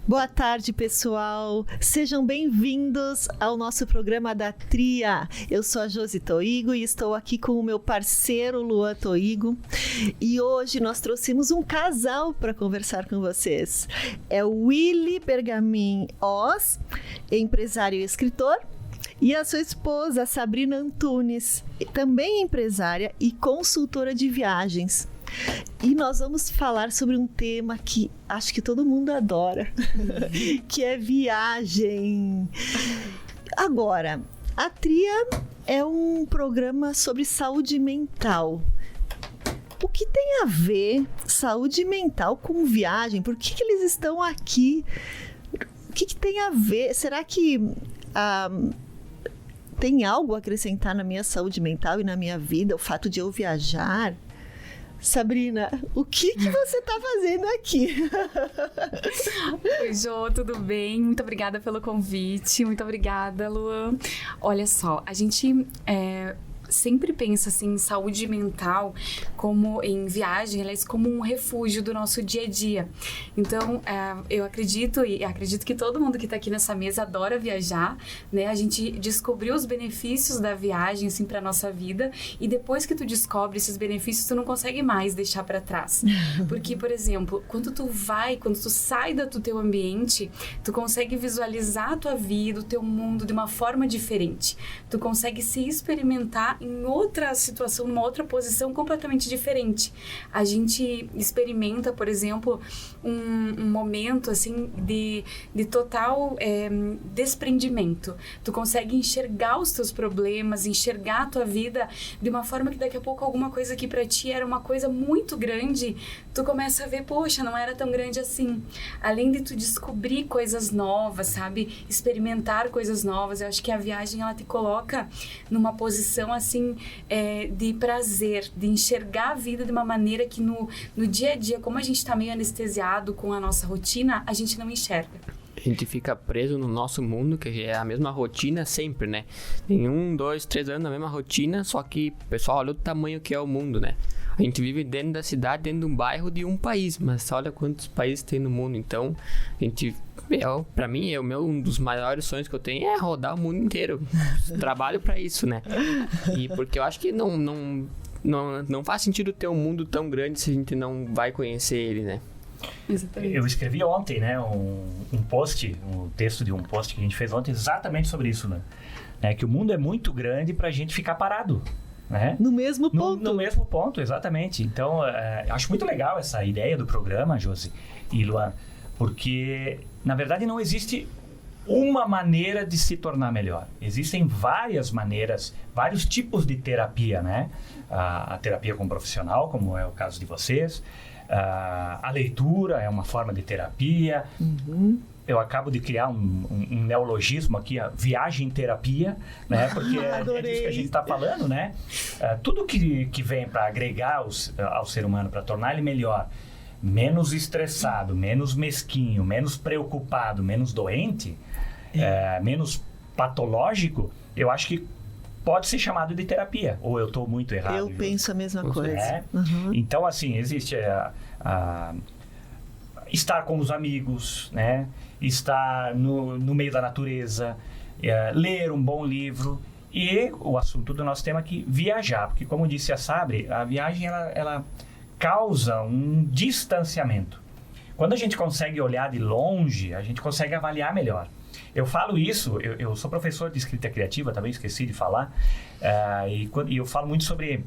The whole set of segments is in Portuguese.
Boa tarde, pessoal. Sejam bem-vindos ao nosso programa da Tria. Eu sou a Josi Toigo e estou aqui com o meu parceiro Luan Toigo. E hoje nós trouxemos um casal para conversar com vocês. É o Willy Bergamin Oz, empresário e escritor, e a sua esposa, Sabrina Antunes, também empresária e consultora de viagens. E nós vamos falar sobre um tema que acho que todo mundo adora, que é viagem. Agora, a Tria é um programa sobre saúde mental. O que tem a ver saúde mental com viagem? Por que eles estão aqui? O que tem a ver? Será que tem algo a acrescentar na minha saúde mental e na minha vida, o fato de eu viajar? Sabrina, o que você está fazendo aqui? Oi, Jô, tudo bem? Muito obrigada pelo convite. Muito obrigada, Luan. Olha só, a gente sempre pensa assim, em saúde mental como em viagem, aliás, como um refúgio do nosso dia a dia. Então, eu acredito que todo mundo que está aqui nessa mesa adora viajar, né? A gente descobriu os benefícios da viagem, assim, para nossa vida, e depois que tu descobre esses benefícios, tu não consegue mais deixar para trás. Porque, por exemplo, quando tu sai do teu ambiente, tu consegue visualizar a tua vida, o teu mundo de uma forma diferente. Tu consegue se experimentar em outra situação, numa outra posição completamente diferente. A gente experimenta, por exemplo, um momento assim de total desprendimento. Tu consegue enxergar os teus problemas, enxergar a tua vida de uma forma que daqui a pouco alguma coisa que pra ti era uma coisa muito grande, tu começa a ver, poxa, não era tão grande assim. Além de tu descobrir coisas novas, sabe? Experimentar coisas novas. Eu acho que a viagem, ela te coloca numa posição assim, de prazer, de enxergar a vida de uma maneira que no dia a dia, como a gente está meio anestesiado com a nossa rotina, a gente não enxerga. A gente fica preso no nosso mundo, que é a mesma rotina sempre, né? Tem 1, 2, 3 anos na mesma rotina, só que o pessoal olha o tamanho que é o mundo, né? A gente vive dentro da cidade, dentro de um bairro de um país, mas olha quantos países tem no mundo. Então, a gente... Pra mim, um dos maiores sonhos que eu tenho é rodar o mundo inteiro. Trabalho pra isso, né? E porque eu acho que não faz sentido ter um mundo tão grande se a gente não vai conhecer ele, né? Exatamente. Eu escrevi ontem, né, um texto de um post que a gente fez ontem exatamente sobre isso, né? Que o mundo é muito grande pra gente ficar parado, né? No mesmo ponto. No mesmo ponto, exatamente. Então, acho muito legal essa ideia do programa, Josi e Luan, porque, na verdade, não existe uma maneira de se tornar melhor. Existem várias maneiras, vários tipos de terapia, né? A terapia com um profissional, como é o caso de vocês. A leitura é uma forma de terapia. Uhum. Eu acabo de criar um neologismo aqui, a viagem-terapia, né? Porque é disso que a gente está falando, né? Tudo que vem para agregar ao ser humano, para tornar ele melhor, menos estressado, menos mesquinho, menos preocupado, menos doente, menos patológico, eu acho que pode ser chamado de terapia. Ou eu estou muito errado? Eu penso a mesma coisa. Uhum. Então, assim, existe estar com os amigos, né? Estar no meio da natureza, ler um bom livro. E o assunto do nosso tema aqui, viajar. Porque, como disse a Sabri, a viagem, ela causa um distanciamento. Quando a gente consegue olhar de longe, a gente consegue avaliar melhor. Eu falo isso, eu sou professor de escrita criativa, também esqueci de falar, e eu falo muito sobre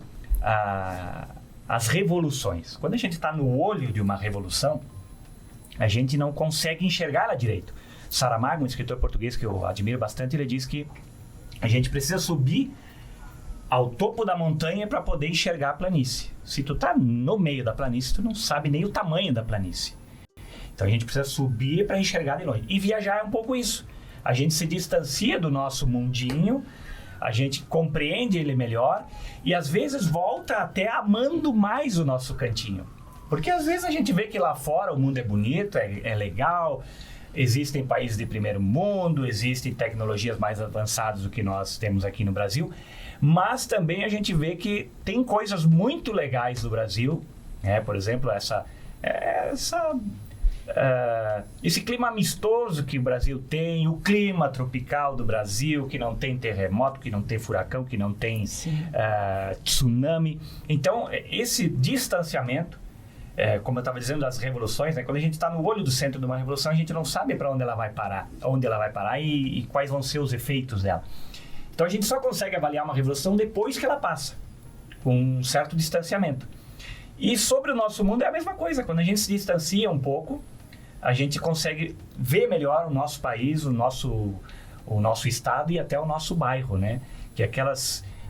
as revoluções. Quando a gente está no olho de uma revolução, a gente não consegue enxergar ela direito. Saramago, um escritor português que eu admiro bastante, ele diz que a gente precisa subir ao topo da montanha para poder enxergar a planície. Se tu tá no meio da planície, tu não sabe nem o tamanho da planície. Então a gente precisa subir para enxergar de longe. E viajar é um pouco isso. A gente se distancia do nosso mundinho, a gente compreende ele melhor e às vezes volta até amando mais o nosso cantinho. Porque às vezes a gente vê que lá fora o mundo é bonito, é legal, existem países de primeiro mundo, existem tecnologias mais avançadas do que nós temos aqui no Brasil, mas também a gente vê que tem coisas muito legais no Brasil, né? Por exemplo, essa esse clima amistoso que o Brasil tem, o clima tropical do Brasil, que não tem terremoto, que não tem furacão, que não tem tsunami. Então, esse distanciamento, como eu estava dizendo, das revoluções, né? Quando a gente está no olho do centro de uma revolução, a gente não sabe para onde ela vai parar, e quais vão ser os efeitos dela. Então, a gente só consegue avaliar uma revolução depois que ela passa, com um certo distanciamento. E sobre o nosso mundo é a mesma coisa. Quando a gente se distancia um pouco, a gente consegue ver melhor o nosso país, o nosso estado e até o nosso bairro, né? Que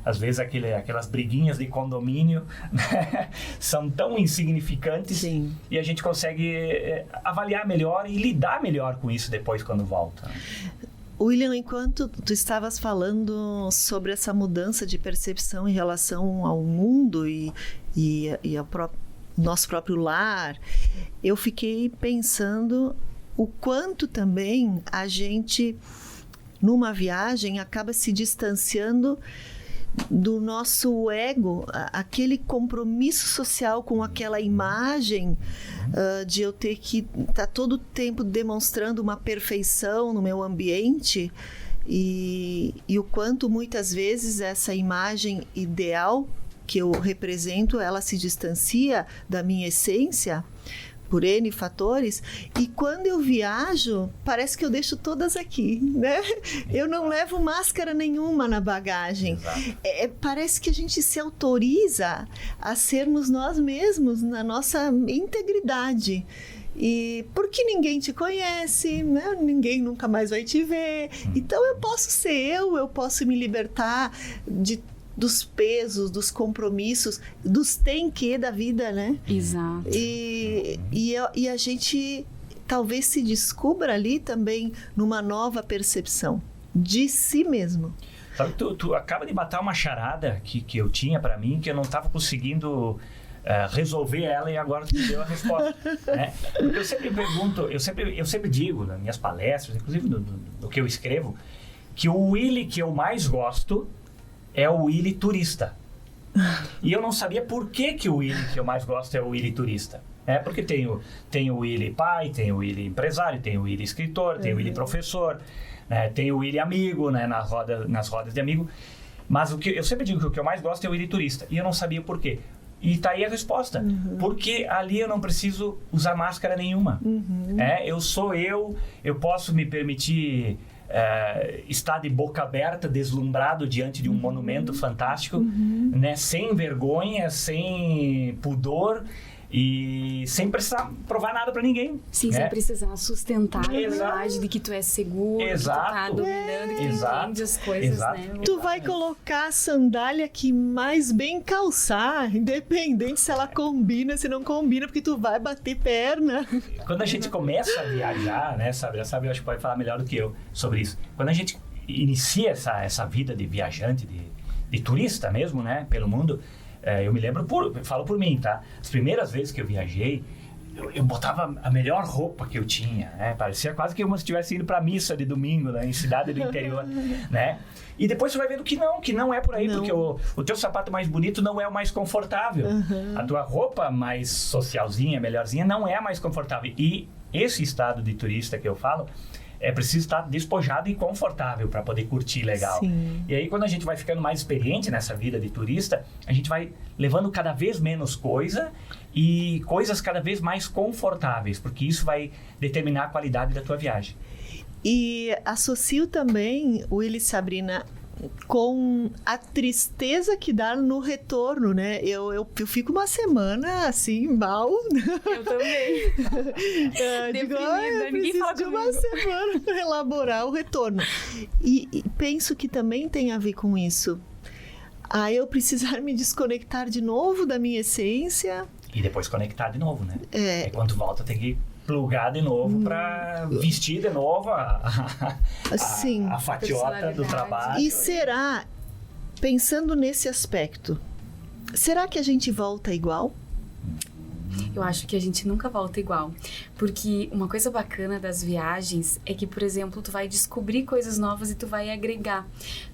às vezes aquelas briguinhas de condomínio, né? São tão insignificantes. Sim. E a gente consegue avaliar melhor e lidar melhor com isso depois quando volta. William, enquanto tu estavas falando sobre essa mudança de percepção em relação ao mundo e ao nosso próprio lar, eu fiquei pensando o quanto também a gente, numa viagem, acaba se distanciando do nosso ego, aquele compromisso social com aquela imagem de eu ter que estar todo o tempo demonstrando uma perfeição no meu ambiente e o quanto muitas vezes essa imagem ideal que eu represento, ela se distancia da minha essência por N fatores, e quando eu viajo, parece que eu deixo todas aqui, né? Eu não levo máscara nenhuma na bagagem. Parece que a gente se autoriza a sermos nós mesmos na nossa integridade. E porque ninguém te conhece, né? Ninguém nunca mais vai te ver. Então eu posso ser eu posso me libertar dos pesos, dos compromissos, dos tem que da vida, né? Exato. E a gente talvez se descubra ali também numa nova percepção de si mesmo. Sabe, tu acaba de matar uma charada que eu tinha para mim, que eu não estava conseguindo resolver ela, e agora tu deu a resposta. Né? Porque eu sempre pergunto, eu sempre digo nas minhas palestras, inclusive no que eu escrevo, que o Willy que eu mais gosto é o Willy turista. E eu não sabia por que o Willy que eu mais gosto é o Willy turista. Porque tem o Willy pai, tem o Willy empresário, tem o Willy escritor, tem o Willy professor, né? Tem o Willy amigo, né? nas rodas de amigo. Mas eu sempre digo que o que eu mais gosto é o Willy turista. E eu não sabia por quê. E tá aí a resposta. Porque ali eu não preciso usar máscara nenhuma. Eu sou eu posso me permitir estar de boca aberta, deslumbrado diante de um monumento fantástico, né? Sem vergonha, sem pudor e sem precisar provar nada pra ninguém. Sim, sem precisar sustentar a imagem de que tu é seguro, que tu tá dominando, que tu entende as coisas, né? Tu vai colocar a sandália que mais bem calçar, independente se ela combina, se não combina, porque tu vai bater perna. Quando a gente começa a viajar, né, sabe, eu acho que pode falar melhor do que eu sobre isso. Quando a gente inicia essa vida de viajante, de turista mesmo, né, pelo mundo, eu me lembro, falo por mim, tá? As primeiras vezes que eu viajei, eu botava a melhor roupa que eu tinha, né? Parecia quase que eu estivesse indo pra missa de domingo, né? Em cidade do interior, né? E depois você vai vendo que não é por aí, porque o teu sapato mais bonito não é o mais confortável. A tua roupa mais socialzinha, melhorzinha, não é a mais confortável. E esse estado de turista que eu falo, é preciso estar despojado e confortável para poder curtir legal. Sim. E aí, quando a gente vai ficando mais experiente nessa vida de turista, a gente vai levando cada vez menos coisa e coisas cada vez mais confortáveis, porque isso vai determinar a qualidade da tua viagem. E associo também, Willy e Sabrina, com a tristeza que dá no retorno, né? Eu fico uma semana assim, mal. Eu também. Deprimida, ninguém fala de uma semana para elaborar o retorno. E penso que também tem a ver com isso. Eu precisar me desconectar de novo da minha essência. E depois conectar de novo, né? E quando volta tem que plugar de novo para vestir de novo a fatiota do trabalho. E será, pensando nesse aspecto, será que a gente volta igual? Eu acho que a gente nunca volta igual. Porque uma coisa bacana das viagens é que, por exemplo, tu vai descobrir coisas novas e tu vai agregar.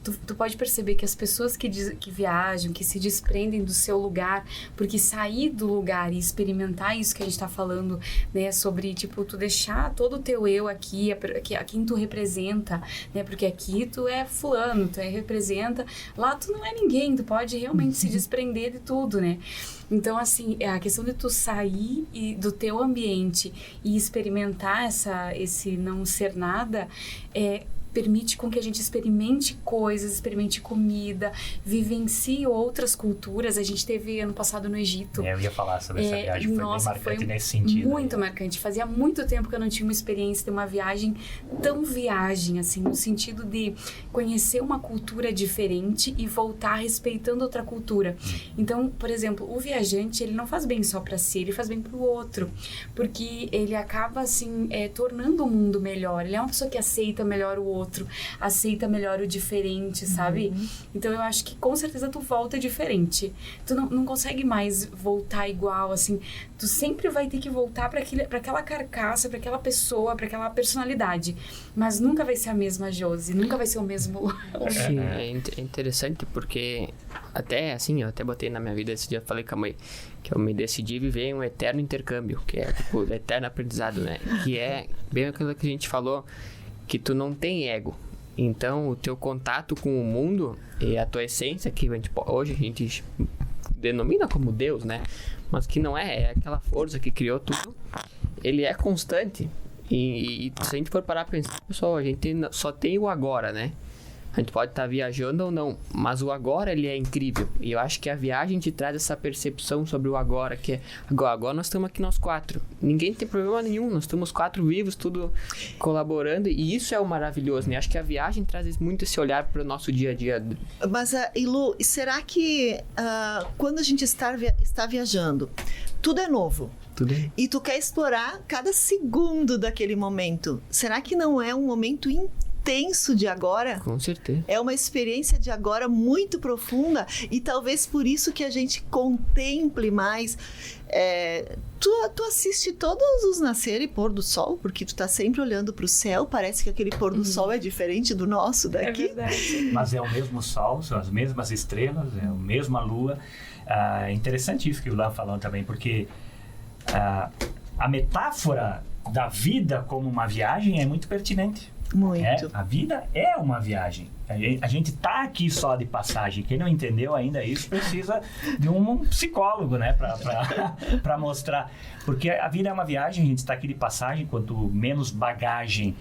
Tu pode perceber que as pessoas que viajam, que se desprendem do seu lugar, porque sair do lugar e experimentar isso que a gente tá falando, né, sobre, tipo, tu deixar todo o teu eu aqui, a quem tu representa, né, porque aqui tu é fulano, tu representa, lá tu não é ninguém, tu pode realmente se desprender de tudo, né? Então, assim, a questão de tu sair do teu ambiente e experimentar esse não ser nada, permite com que a gente experimente coisas, experimente comida, vivencie outras culturas. A gente teve ano passado no Egito. Eu ia falar sobre essa viagem, foi nossa, bem marcante foi nesse sentido. Muito marcante. Fazia muito tempo que eu não tinha uma experiência de uma viagem tão viagem, assim, no sentido de conhecer uma cultura diferente e voltar respeitando outra cultura. Então, por exemplo, o viajante, ele não faz bem só para si, ele faz bem para o outro, porque ele acaba, assim, tornando o mundo melhor. Ele é uma pessoa que aceita melhor o outro, aceita melhor o diferente, sabe? Então eu acho que com certeza tu volta diferente. Tu não consegue mais voltar igual, assim. Tu sempre vai ter que voltar para aquela carcaça, para aquela pessoa, para aquela personalidade. Mas nunca vai ser a mesma Josi, nunca vai ser o mesmo... Sim, é interessante porque até assim, eu até botei na minha vida esse dia, falei com a mãe que eu me decidi viver um eterno intercâmbio, que é tipo, eterno aprendizado, né? Que é bem aquilo que a gente falou, que tu não tem ego. Então, o teu contato com o mundo e a tua essência, que hoje a gente denomina como Deus, né? Mas que não é aquela força que criou tudo. Ele é constante. E se a gente for parar pra pensar, pessoal, a gente só tem o agora, né? A gente pode estar viajando ou não, mas o agora, ele é incrível. E eu acho que a viagem te traz essa percepção sobre o agora, que é... Agora nós estamos aqui nós 4. Ninguém tem problema nenhum, nós estamos 4 vivos, tudo colaborando. E isso é o maravilhoso, né? Acho que a viagem traz muito esse olhar para o nosso dia a dia. Mas, Ilu, será que quando a gente está viajando, tudo é novo? Tudo. E tu quer explorar cada segundo daquele momento. Será que não é um momento intenso de agora? Com certeza. É uma experiência de agora muito profunda e talvez por isso que a gente contemple mais. Tu assiste todos os nascer e pôr do sol, porque tu tá sempre olhando pro céu, parece que aquele pôr do sol é diferente do nosso daqui. É verdade. Mas é o mesmo sol, são as mesmas estrelas, é a mesma lua. É interessante isso que o Lá falou também, porque a metáfora da vida como uma viagem é muito pertinente. Muito. A vida é uma viagem. A gente tá aqui só de passagem. Quem não entendeu ainda isso precisa de um psicólogo, né? Pra mostrar. Porque a vida é uma viagem, a gente está aqui de passagem. Quanto menos bagagem,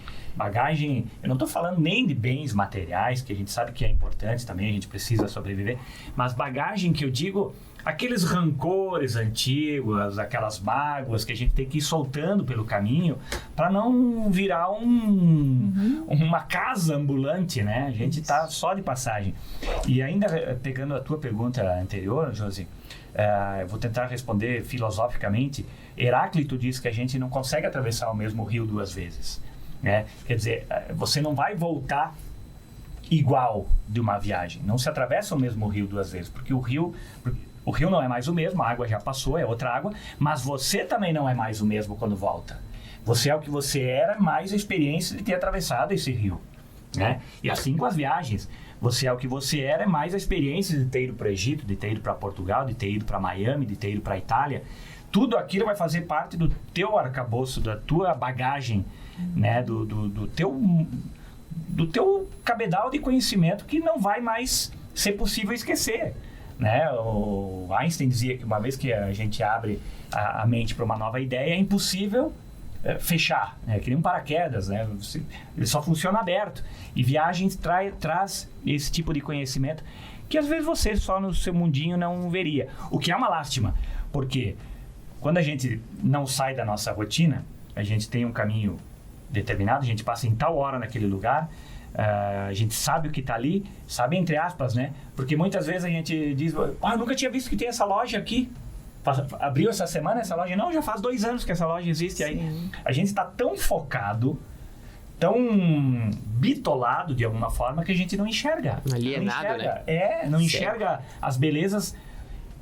eu não estou falando nem de bens materiais, que a gente sabe que é importante também, a gente precisa sobreviver. Mas bagagem que eu digo... Aqueles rancores antigos, aquelas mágoas que a gente tem que ir soltando pelo caminho para não virar uma casa ambulante, né? A gente está só de passagem. E ainda pegando a tua pergunta anterior, Josi, eu vou tentar responder filosoficamente. Heráclito diz que a gente não consegue atravessar o mesmo rio 2 vezes, né? Quer dizer, você não vai voltar igual de uma viagem. Não se atravessa o mesmo rio 2 vezes, porque o rio não é mais o mesmo, a água já passou, é outra água, mas você também não é mais o mesmo quando volta. Você é o que você era, mais a experiência de ter atravessado esse rio, né? E assim com as viagens, você é o que você era, mais a experiência de ter ido para o Egito, de ter ido para Portugal, de ter ido para Miami, de ter ido para a Itália. Tudo aquilo vai fazer parte do teu arcabouço, da tua bagagem, né? Do teu cabedal de conhecimento que não vai mais ser possível esquecer. Né? O Einstein dizia que uma vez que a gente abre a mente para uma nova ideia, é impossível fechar, né? Que nem um paraquedas, né? Ele só funciona aberto. E viagens traz esse tipo de conhecimento que às vezes você só no seu mundinho não veria. O que é uma lástima, porque quando a gente não sai da nossa rotina, a gente tem um caminho determinado, a gente passa em tal hora naquele lugar, a gente sabe o que está ali, sabe entre aspas, né? Porque muitas vezes a gente diz, eu nunca tinha visto que tem essa loja aqui. Abriu essa semana essa loja? Não, já faz 2 anos que essa loja existe. Sim. Aí a gente está tão focado, tão bitolado de alguma forma, que a gente não enxerga. Alienado, não enxerga, né? não enxerga as belezas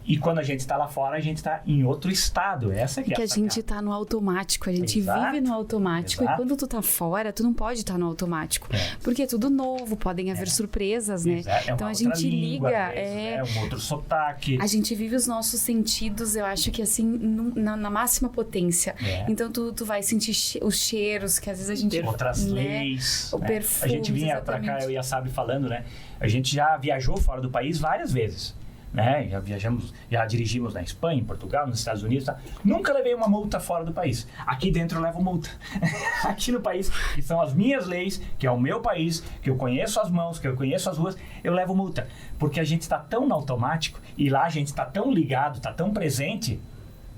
E quando a gente está lá fora, a gente está em outro estado. Essa que é que a a gente sacada. tá no automático, a gente vive no automático. Exato. E quando tu tá fora, tu não pode estar no automático. Porque é tudo novo, podem haver surpresas, né? Exato. É uma Então a outra gente língua, liga, às vezes, né? Um outro sotaque. A gente vive os nossos sentidos, eu acho que assim, na máxima potência. Então tu vai sentir os cheiros, que às vezes a gente... Outras né? leis. O né? perfume, A gente vinha pra cá, exatamente. eu e a Sabi falando, né? A gente já viajou fora do país várias vezes. Né? Já dirigimos na Espanha, em Portugal, nos Estados Unidos. Tá? Nunca levei uma multa fora do país. Aqui dentro eu levo multa. Aqui no país, que são as minhas leis, que é o meu país, que eu conheço as mãos, que eu conheço as ruas, eu levo multa. Porque a gente está tão no automático e lá a gente está tão ligado, está tão presente,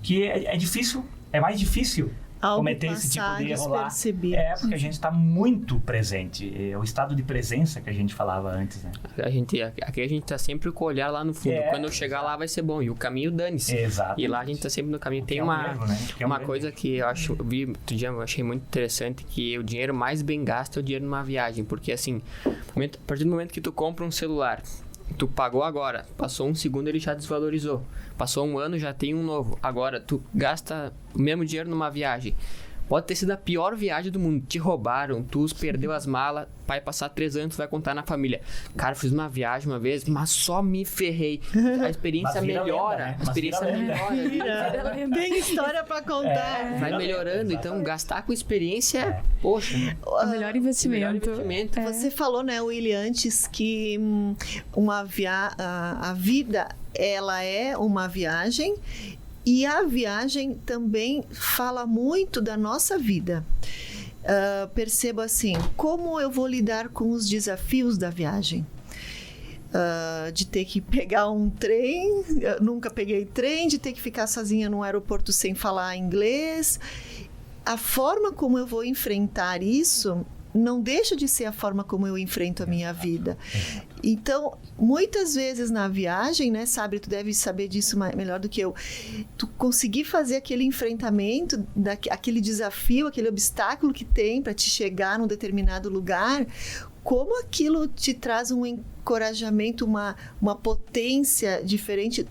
que é difícil, é mais difícil Algo cometer esse tipo passar de erro lá. despercebido. Porque a gente está muito presente. É o estado de presença que a gente falava antes, né? Aqui a gente tá sempre com o olhar lá no fundo. Quando eu chegar lá vai ser bom. E o caminho dane-se. Exato. E lá a gente tá sempre no caminho. Tem é um uma, erro, né? Que é um uma erro. coisa que eu outro dia eu achei muito interessante, que o dinheiro mais bem gasto é o dinheiro numa viagem. Porque assim, a partir do momento que tu compra um celular, tu pagou agora, passou um segundo ele já desvalorizou. Passou um ano, já tem um novo. Agora, tu gasta o mesmo dinheiro numa viagem. Pode ter sido a pior viagem do mundo. Te roubaram, tu perdeu as malas, vai passar 3 anos, tu vai contar na família. Cara, fiz uma viagem uma vez, mas só me ferrei. A experiência Mas vira melhora. lenda, né? A Mas experiência vira lenda. Tem história pra contar. vai melhorando. Então, gastar com experiência, poxa, O melhor investimento. melhor investimento. Você falou, né, Willy, antes que a vida, ela é uma viagem, e a viagem também fala muito da nossa vida. Perceba assim, como eu vou lidar com os desafios da viagem? De ter que pegar um trem, eu nunca peguei trem, de ter que ficar sozinha num aeroporto sem falar inglês. A forma como eu vou enfrentar isso não deixa de ser a forma como eu enfrento a minha vida. Então, muitas vezes na viagem, né, Sabre, tu deve saber disso melhor do que eu, tu conseguir fazer aquele enfrentamento, aquele desafio, aquele obstáculo que tem para te chegar num determinado lugar, como aquilo te traz um encorajamento, uma potência diferente.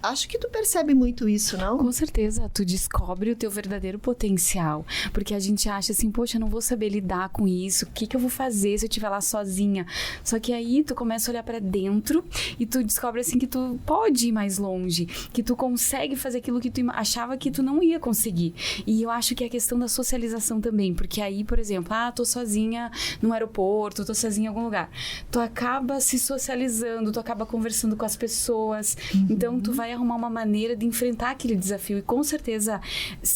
Acho que tu percebe muito isso, não? Com certeza, tu descobre o teu verdadeiro potencial, porque a gente acha assim, poxa, eu não vou saber lidar com isso, o que eu vou fazer se eu estiver lá sozinha? Só que aí tu começa a olhar pra dentro e tu descobre assim que tu pode ir mais longe, que tu consegue fazer aquilo que tu achava que tu não ia conseguir. E eu acho que é a questão da socialização também, porque aí, por exemplo, tô sozinha no aeroporto, tô sozinha em algum lugar. Tu acaba se socializando, tu acaba conversando com as pessoas, então tu vai arrumar uma maneira de enfrentar aquele desafio, e com certeza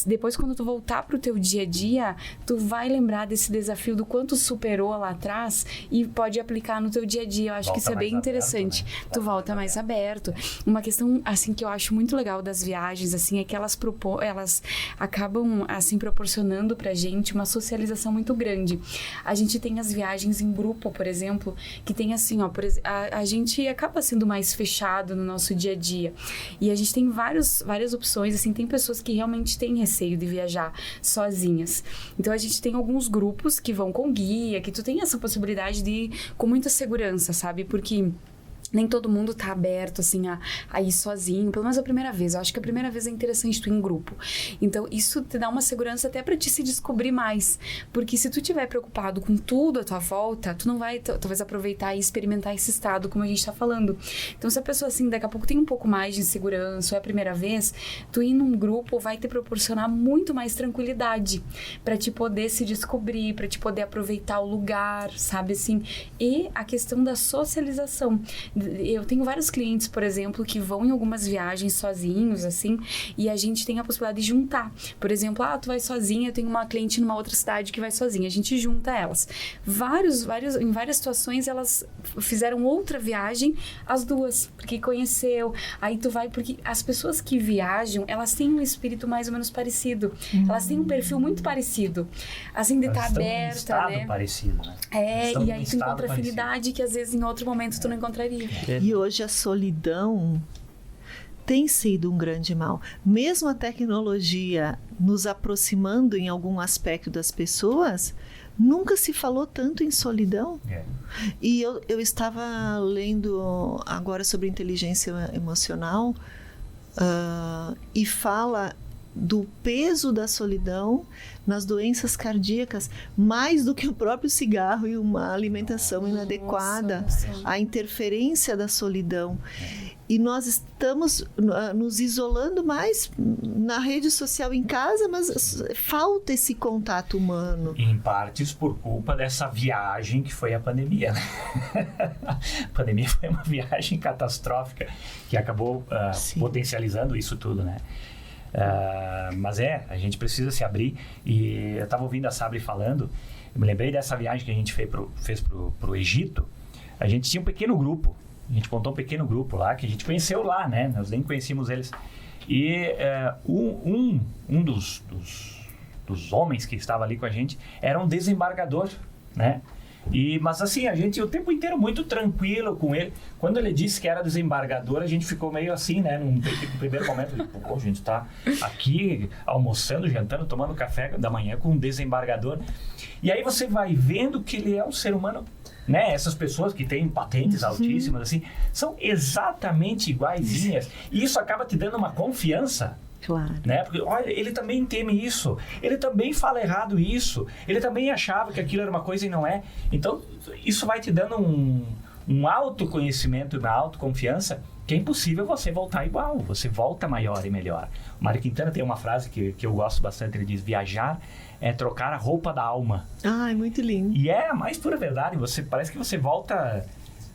depois quando tu voltar pro teu dia a dia, tu vai lembrar desse desafio, do quanto superou lá atrás e pode aplicar no teu dia a dia. Eu acho que isso é bem interessante. Aberto, né? Tu volta mais aberto. Uma questão assim que eu acho muito legal das viagens assim é que elas acabam assim proporcionando pra gente uma socialização muito grande. A gente tem as viagens em grupo, por exemplo, que tem assim, a gente acaba sendo mais fechado no nosso dia a dia. E a gente tem várias opções, assim, tem pessoas que realmente têm receio de viajar sozinhas. Então a gente tem alguns grupos que vão com guia, que tu tem essa possibilidade de ir com muita segurança, sabe? Porque nem todo mundo tá aberto, assim, a ir sozinho, pelo menos a primeira vez. Eu acho que a primeira vez é interessante tu ir em grupo. Então, isso te dá uma segurança até pra te se descobrir mais. Porque se tu estiver preocupado com tudo à tua volta, tu não vai, talvez, aproveitar e experimentar esse estado, como a gente tá falando. Então, se a pessoa, assim, daqui a pouco tem um pouco mais de insegurança, ou é a primeira vez, tu ir num grupo vai te proporcionar muito mais tranquilidade pra te poder se descobrir, pra te poder aproveitar o lugar, sabe, assim. E a questão da socialização. Eu tenho vários clientes, por exemplo, que vão em algumas viagens sozinhos, assim, e a gente tem a possibilidade de juntar. Por exemplo, tu vai sozinha, eu tenho uma cliente numa outra cidade que vai sozinha, a gente junta elas. Em várias situações, elas fizeram outra viagem, as duas, porque conheceu. Aí tu vai, porque as pessoas que viajam, elas têm um espírito mais ou menos parecido. Elas têm um perfil muito parecido. Assim, de estar aberta, estado né? parecido, né? E aí tu encontra afinidade que às vezes em outro momento tu não encontraria. E hoje a solidão tem sido um grande mal. Mesmo a tecnologia nos aproximando em algum aspecto das pessoas, nunca se falou tanto em solidão. E eu estava lendo agora sobre inteligência emocional, e fala do peso da solidão nas doenças cardíacas, mais do que o próprio cigarro e uma alimentação inadequada, a interferência da solidão. E nós estamos nos isolando mais na rede social em casa, mas falta esse contato humano. Em partes por culpa dessa viagem que foi a pandemia, né? A pandemia foi uma viagem catastrófica que acabou potencializando isso tudo, né? Mas a gente precisa se abrir. E eu estava ouvindo a Sabri falando, eu me lembrei dessa viagem que a gente fez pro Egito. A gente tinha um pequeno grupo, a gente montou um pequeno grupo lá, que a gente conheceu lá, né? Nós nem conhecíamos eles. E um dos homens que estava ali com a gente era um desembargador, né? Mas assim, a gente o tempo inteiro muito tranquilo com ele. Quando ele disse que era desembargador, a gente ficou meio assim, né? No primeiro momento, a gente tá aqui almoçando, jantando, tomando café da manhã com um desembargador. E aí você vai vendo que ele é um ser humano, né? Essas pessoas que têm patentes altíssimas, assim, são exatamente iguaizinhas. E isso acaba te dando uma confiança. Claro. Né? Porque, olha, ele também teme isso, ele também fala errado isso, ele também achava que aquilo era uma coisa e não é. Então, isso vai te dando um autoconhecimento e uma autoconfiança que é impossível você voltar igual, você volta maior e melhor. O Mário Quintana tem uma frase que eu gosto bastante, ele diz: viajar é trocar a roupa da alma. É muito lindo. E é a mais pura verdade, parece que você volta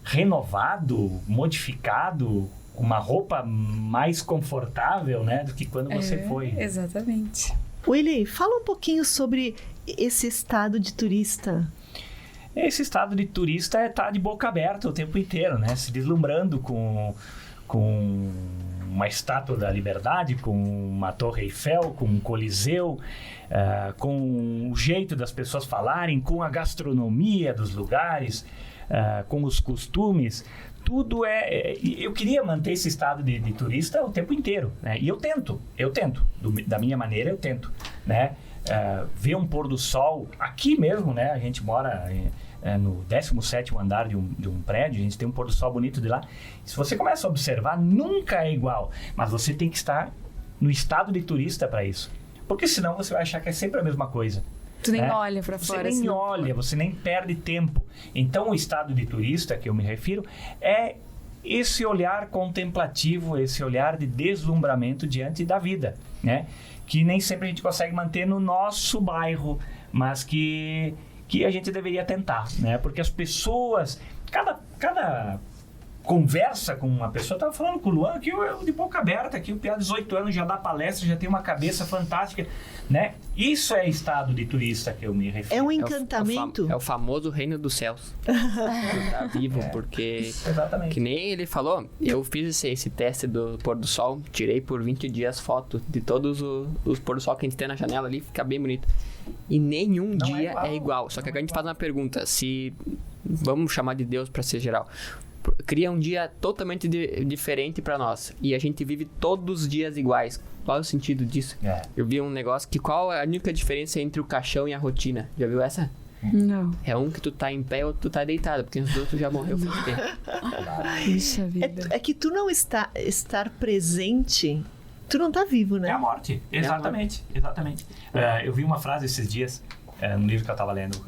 renovado, modificado, uma roupa mais confortável, né, do que quando você foi. Exatamente. Willy, fala um pouquinho sobre esse estado de turista. Esse estado de turista é estar de boca aberta o tempo inteiro, né, se deslumbrando com uma estátua da Liberdade, com uma Torre Eiffel, com um Coliseu, com o jeito das pessoas falarem, com a gastronomia dos lugares, com os costumes. Tudo eu queria manter esse estado de turista o tempo inteiro, né? E eu tento, da minha maneira eu tento, né? Ver um pôr do sol aqui mesmo, né? A gente mora no 17º andar de um prédio, a gente tem um pôr do sol bonito de lá. Se você começa a observar, nunca é igual, mas você tem que estar no estado de turista para isso, porque senão você vai achar que é sempre a mesma coisa. Tu nem olha pra fora. Você nem olha, você nem perde tempo. Então, o estado de turista que eu me refiro é esse olhar contemplativo, esse olhar de deslumbramento diante da vida, né? Que nem sempre a gente consegue manter no nosso bairro, mas que a gente deveria tentar, né? Porque as pessoas, cada conversa com uma pessoa, eu estava falando com o Luan, que eu de boca aberta, que o Pia de 18 anos já dá palestra, já tem uma cabeça fantástica, né? Isso é estado de turista que eu me refiro. É um encantamento. É o famoso reino dos céus. Tá vivo, porque... Exatamente. Que nem ele falou, eu fiz esse teste do pôr do sol, tirei por 20 dias foto de todos os pôr do sol que a gente tem na janela ali, fica bem bonito. E nenhum dia é igual. Só que agora a gente faz uma pergunta, se... Vamos chamar de Deus para ser geral. Cria um dia totalmente diferente para nós. E a gente vive todos os dias iguais. Qual é o sentido disso? Eu vi um negócio que qual é a única diferença entre o caixão e a rotina? Já viu essa? Não. É um que tu tá em pé ou tu tá deitado, porque os outros já morreu faz tempo. Puxa vida. É que tu não estar presente, tu não tá vivo, né? É a morte, exatamente. Eu vi uma frase esses dias, no livro que eu estava lendo,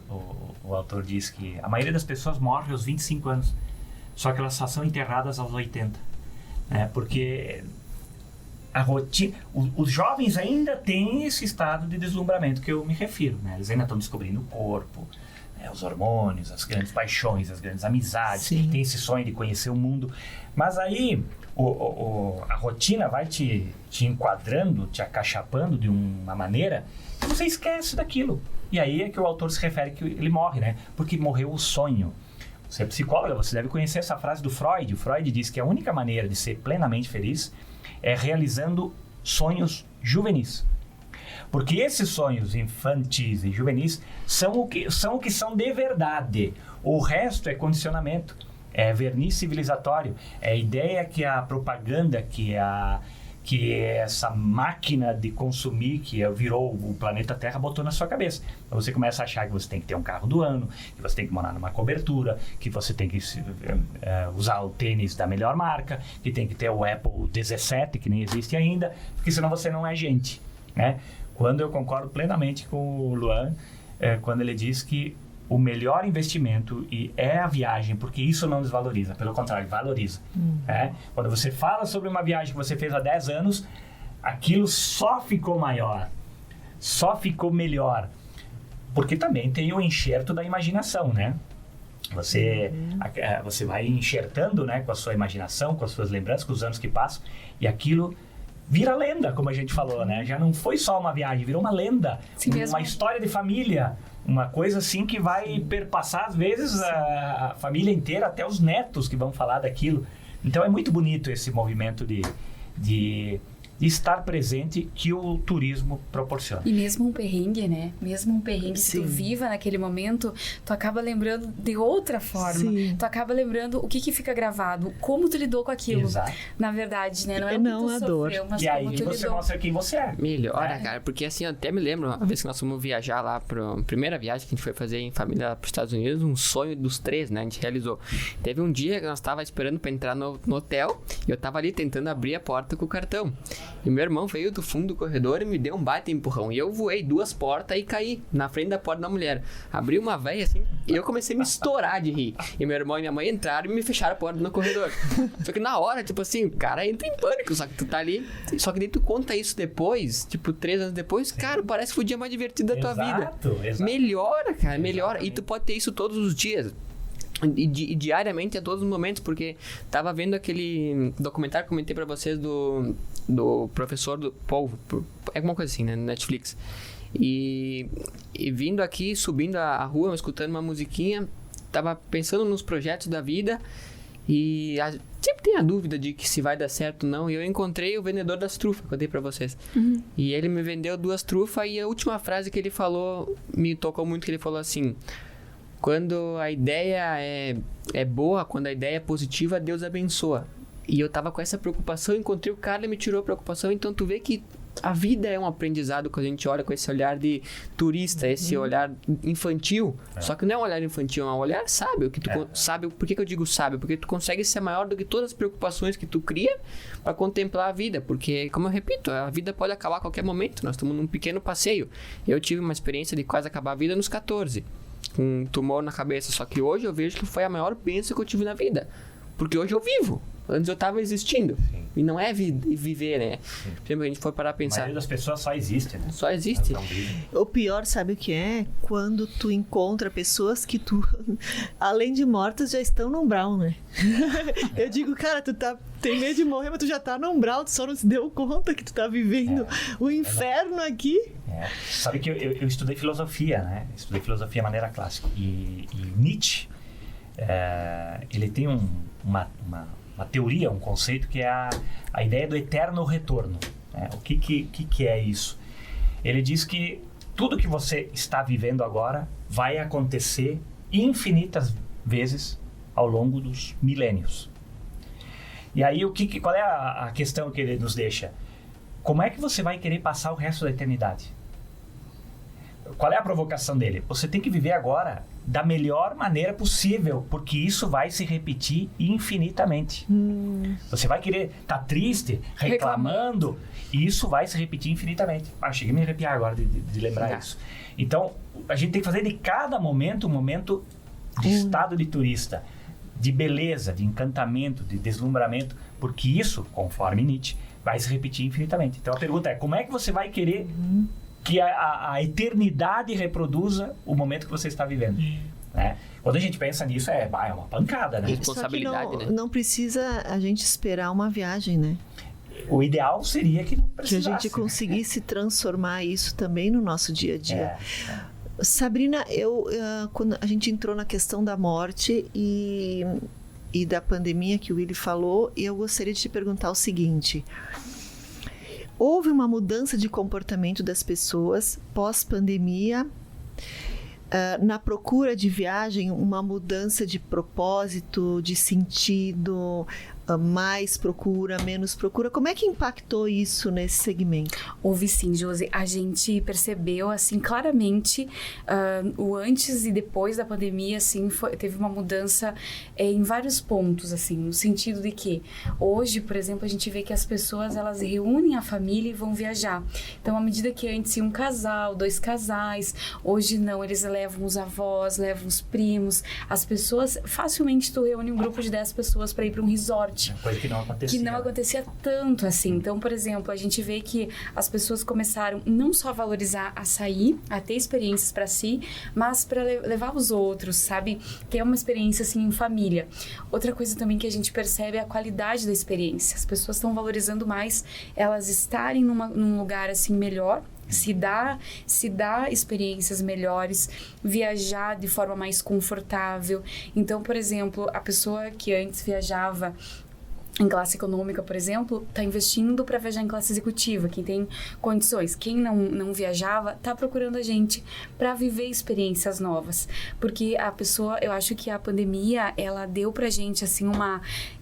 o autor diz que a maioria das pessoas morre aos 25 anos, só que elas só são enterradas aos 80, né? Porque a rotina, os jovens ainda têm esse estado de deslumbramento que eu me refiro, né? Eles ainda estão descobrindo o corpo, né? Os hormônios, as grandes paixões, as grandes amizades. Sim. Tem esse sonho de conhecer o mundo, mas aí a rotina vai te enquadrando, te acachapando de uma maneira que você esquece daquilo. E aí é que o autor se refere que ele morre, né? Porque morreu o sonho. Você é psicóloga, você deve conhecer essa frase do Freud. O Freud diz que a única maneira de ser plenamente feliz é realizando sonhos juvenis. Porque esses sonhos infantis e juvenis são o que são de verdade. O resto é condicionamento, é verniz civilizatório, é a ideia que a propaganda, que que essa máquina de consumir que virou o planeta Terra botou na sua cabeça. Então você começa a achar que você tem que ter um carro do ano, que você tem que morar numa cobertura, que você tem que usar o tênis da melhor marca, que tem que ter o Apple 17, que nem existe ainda, porque senão você não é gente, né? Quando eu concordo plenamente com o Luan, quando ele diz que o melhor investimento é a viagem, porque isso não desvaloriza, pelo contrário, valoriza. Quando você fala sobre uma viagem que você fez há 10 anos, aquilo só ficou maior, só ficou melhor, porque também tem o enxerto da imaginação, né? Você vai enxertando, né, com a sua imaginação, com as suas lembranças, com os anos que passam, e aquilo vira lenda, como a gente falou, né? Já não foi só uma viagem, virou uma lenda, uma história de família, uma coisa assim que vai perpassar, às vezes, a família inteira, até os netos que vão falar daquilo. Então é muito bonito esse movimento de estar presente que o turismo proporciona. E mesmo um perrengue, né? Mesmo um perrengue que tu viva naquele momento, tu acaba lembrando de outra forma. Sim. Tu acaba lembrando o que fica gravado, como tu lidou com aquilo. Exato. Na verdade, né? Não é não muito a sofreu, dor. mas e como aí tu você lidou. mostra quem você é. Melhora, cara, porque assim, eu até me lembro, uma vez que nós fomos viajar lá pra primeira viagem que a gente foi fazer em família pros Estados Unidos, um sonho dos 3, né? A gente realizou. Teve um dia que nós tava esperando pra entrar no hotel, e eu tava ali tentando abrir a porta com o cartão. E meu irmão veio do fundo do corredor e me deu um baita empurrão. E eu voei 2 portas e caí na frente da porta da mulher. Abri uma véia assim, e eu comecei a me estourar de rir. E meu irmão e minha mãe entraram e me fecharam a porta no corredor. Só que na hora, tipo assim, o cara entra em pânico, só que tu tá ali. Só que daí tu conta isso depois, tipo, 3 anos depois, cara, parece que foi o dia mais divertido da tua vida. Exato. Melhora, cara, melhora. Exatamente. E tu pode ter isso todos os dias. E diariamente, a todos os momentos, porque tava vendo aquele documentário que comentei pra vocês do professor do povo, é alguma coisa assim, né, no Netflix. E vindo aqui, subindo a rua, escutando uma musiquinha, tava pensando nos projetos da vida e sempre tem a dúvida de que se vai dar certo ou não. E eu encontrei o vendedor das trufas, que eu dei pra vocês. E ele me vendeu 2 trufas e a última frase que ele falou me tocou muito, que ele falou assim: quando a ideia é boa, quando a ideia é positiva, Deus abençoa. E eu tava com essa preocupação, encontrei o cara e me tirou a preocupação. Então tu vê que a vida é um aprendizado quando a gente olha com esse olhar de turista, esse olhar infantil. Só que não é um olhar infantil, é um olhar sábio. Que tu sábio. Por que eu digo sábio? Porque tu consegue ser maior do que todas as preocupações que tu cria para contemplar a vida. Porque, como eu repito, a vida pode acabar a qualquer momento. Nós estamos num pequeno passeio. Eu tive uma experiência de quase acabar a vida nos 14. Com um tumor na cabeça. Só que hoje eu vejo que foi a maior bênção que eu tive na vida. Porque hoje eu vivo. Antes eu tava existindo. Sim. E não é viver, né? Se a gente for parar a pensar. A maioria das pessoas só existe, né? Só existe. O pior, sabe o que é? Quando tu encontra pessoas que tu, além de mortas, já estão no umbral, né? Eu digo, cara, tem medo de morrer, mas tu já tá no umbral, tu só não se deu conta que tu tá vivendo o inferno aqui. Sabe que eu estudei filosofia, né? Estudei filosofia de maneira clássica. E Nietzsche, ele tem uma teoria, um conceito que é a ideia do eterno retorno. Né? O que é isso? Ele diz que tudo que você está vivendo agora vai acontecer infinitas vezes ao longo dos milênios. E aí, qual é a questão que ele nos deixa? Como é que você vai querer passar o resto da eternidade? Qual é a provocação dele? Você tem que viver agora da melhor maneira possível, porque isso vai se repetir infinitamente. Você vai querer estar triste, reclamando, e isso vai se repetir infinitamente. Cheguei a me arrepiar agora de lembrar isso. Então, a gente tem que fazer de cada momento um momento de estado de turista, de beleza, de encantamento, de deslumbramento, porque isso, conforme Nietzsche, vai se repetir infinitamente. Então, a pergunta é, como é que você vai querer que a eternidade reproduza o momento que você está vivendo? Né? Quando a gente pensa nisso, é uma pancada, né? Responsabilidade, Só que não precisa a gente esperar uma viagem, né? O ideal seria que não precisasse. Que a gente conseguisse transformar isso também no nosso dia a dia. Sabrina, quando a gente entrou na questão da morte e da pandemia que o Willy falou, eu gostaria de te perguntar o seguinte: houve uma mudança de comportamento das pessoas pós-pandemia, na procura de viagem, uma mudança de propósito, de sentido, mais procura, menos procura? Como é que impactou isso nesse segmento? Houve sim, Josi. A gente percebeu, assim, claramente o antes e depois da pandemia, assim, teve uma mudança em vários pontos, assim, no sentido de que hoje, por exemplo, a gente vê que as pessoas, elas reúnem a família e vão viajar. Então, à medida que antes ia um casal, 2 casais, hoje não, eles levam os avós, levam os primos, as pessoas, facilmente tu reúne um grupo de 10 pessoas para ir para um resort. Coisa que não acontecia. Que não acontecia tanto assim. Então, por exemplo, a gente vê que as pessoas começaram não só a valorizar a sair, a ter experiências para si, mas para levar os outros, sabe? Que é uma experiência assim em família. Outra coisa também que a gente percebe é a qualidade da experiência. As pessoas estão valorizando mais elas estarem num lugar assim melhor, se dá experiências melhores, viajar de forma mais confortável. Então, por exemplo, a pessoa que antes viajava em classe econômica, por exemplo, está investindo para viajar em classe executiva, quem tem condições. Quem não viajava, está procurando a gente para viver experiências novas. Porque a pessoa, eu acho que a pandemia, ela deu pra gente, assim,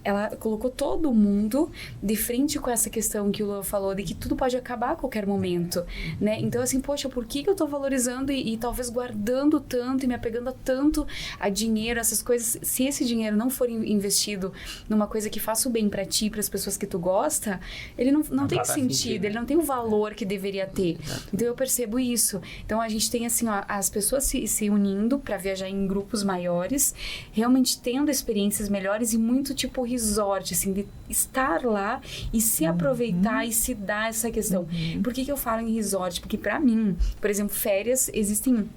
ela colocou todo mundo de frente com essa questão que o Lua falou, de que tudo pode acabar a qualquer momento, né? Então, assim, poxa, por que eu tô valorizando e talvez guardando tanto e me apegando tanto a dinheiro, essas coisas? Se esse dinheiro não for investido numa coisa que faça o bem pra ti, pras pessoas que tu gosta, ele não tem sentido, ele não tem o valor que deveria ter. Então, eu percebo isso. Então, a gente tem, assim, ó, as pessoas se unindo pra viajar em grupos maiores, realmente tendo experiências melhores e muito, tipo, resort, assim, de estar lá e se aproveitar e se dar essa questão. Por que eu falo em resort? Porque pra mim, por exemplo, férias, existem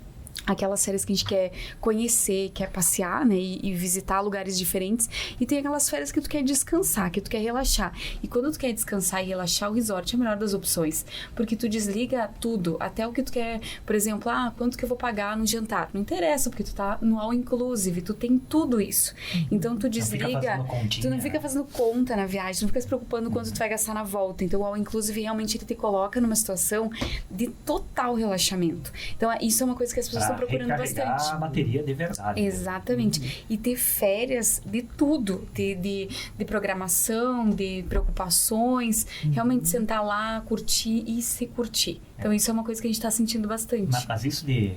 aquelas férias que a gente quer conhecer, quer passear, né, e visitar lugares diferentes, e tem aquelas férias que tu quer descansar, que tu quer relaxar. E quando tu quer descansar e relaxar, o resort é a melhor das opções, porque tu desliga tudo, até o que tu quer, por exemplo, quanto que eu vou pagar no jantar? Não interessa, porque tu tá no all inclusive, tu tem tudo isso. Então tu desliga, tu não fica fazendo conta na viagem, tu não fica se preocupando quanto tu vai gastar na volta. Então o all inclusive realmente ele te coloca numa situação de total relaxamento. Então isso é uma coisa que as pessoas estão procurando bastante. A bateria de verdade. Exatamente. E ter férias de tudo, de programação, de preocupações, realmente sentar lá, curtir e se curtir. Então isso é uma coisa que a gente está sentindo bastante. Mas isso de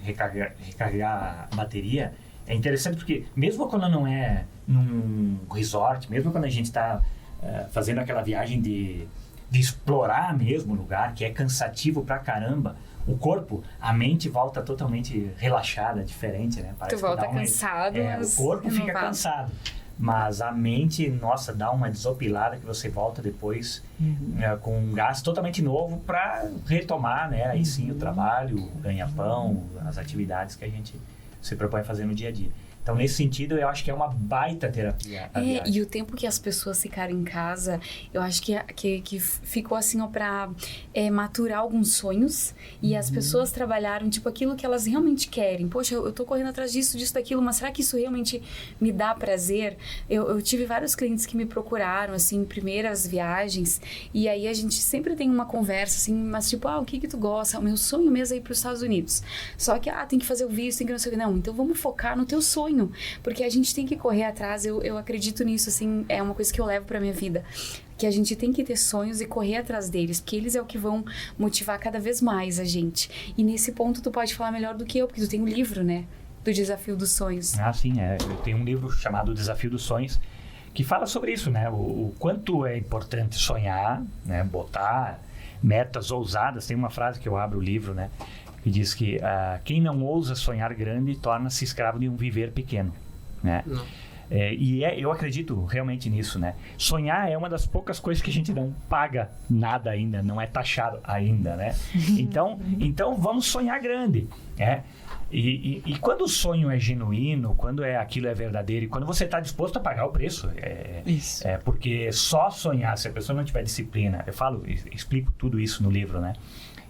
recarregar a bateria é interessante porque mesmo quando não é num resort, mesmo quando a gente está fazendo aquela viagem de explorar mesmo o lugar, que é cansativo pra caramba, o corpo, a mente volta totalmente relaxada, diferente, né? Parece tu volta cansado, mas o corpo fica cansado, mas a mente, nossa, dá uma desopilada que você volta depois com um gás totalmente novo para retomar, né? Aí sim o trabalho, o ganha-pão, as atividades que a gente se propõe a fazer no dia a dia. Então, nesse sentido, eu acho que é uma baita terapia. E o tempo que as pessoas ficaram em casa, eu acho que ficou assim, ó, pra maturar alguns sonhos. E as pessoas trabalharam, tipo, aquilo que elas realmente querem. Poxa, eu tô correndo atrás disso, daquilo, mas será que isso realmente me dá prazer? Eu tive vários clientes que me procuraram, assim, em primeiras viagens. E aí, a gente sempre tem uma conversa, assim, mas tipo, o que tu gosta? O meu sonho mesmo é ir pros Estados Unidos. Só que, tem que fazer o visto, tem que não sei o que. Não, então vamos focar no teu sonho. Porque a gente tem que correr atrás, eu acredito nisso, assim, é uma coisa que eu levo pra minha vida, que a gente tem que ter sonhos e correr atrás deles, porque eles é o que vão motivar cada vez mais a gente. E nesse ponto tu pode falar melhor do que eu, porque tu tem um livro, né, do Desafio dos Sonhos. Sim, eu tenho um livro chamado Desafio dos Sonhos, que fala sobre isso, né, o quanto é importante sonhar, né, botar metas ousadas. Tem uma frase que eu abro o livro, né, que diz que quem não ousa sonhar grande torna-se escravo de um viver pequeno, né? Eu acredito realmente nisso, né? Sonhar é uma das poucas coisas que a gente não paga nada ainda, não é taxado ainda, né? Então vamos sonhar grande, né? E quando o sonho é genuíno, quando aquilo é verdadeiro e quando você está disposto a pagar o preço, porque só sonhar, se a pessoa não tiver disciplina, explico tudo isso no livro, né?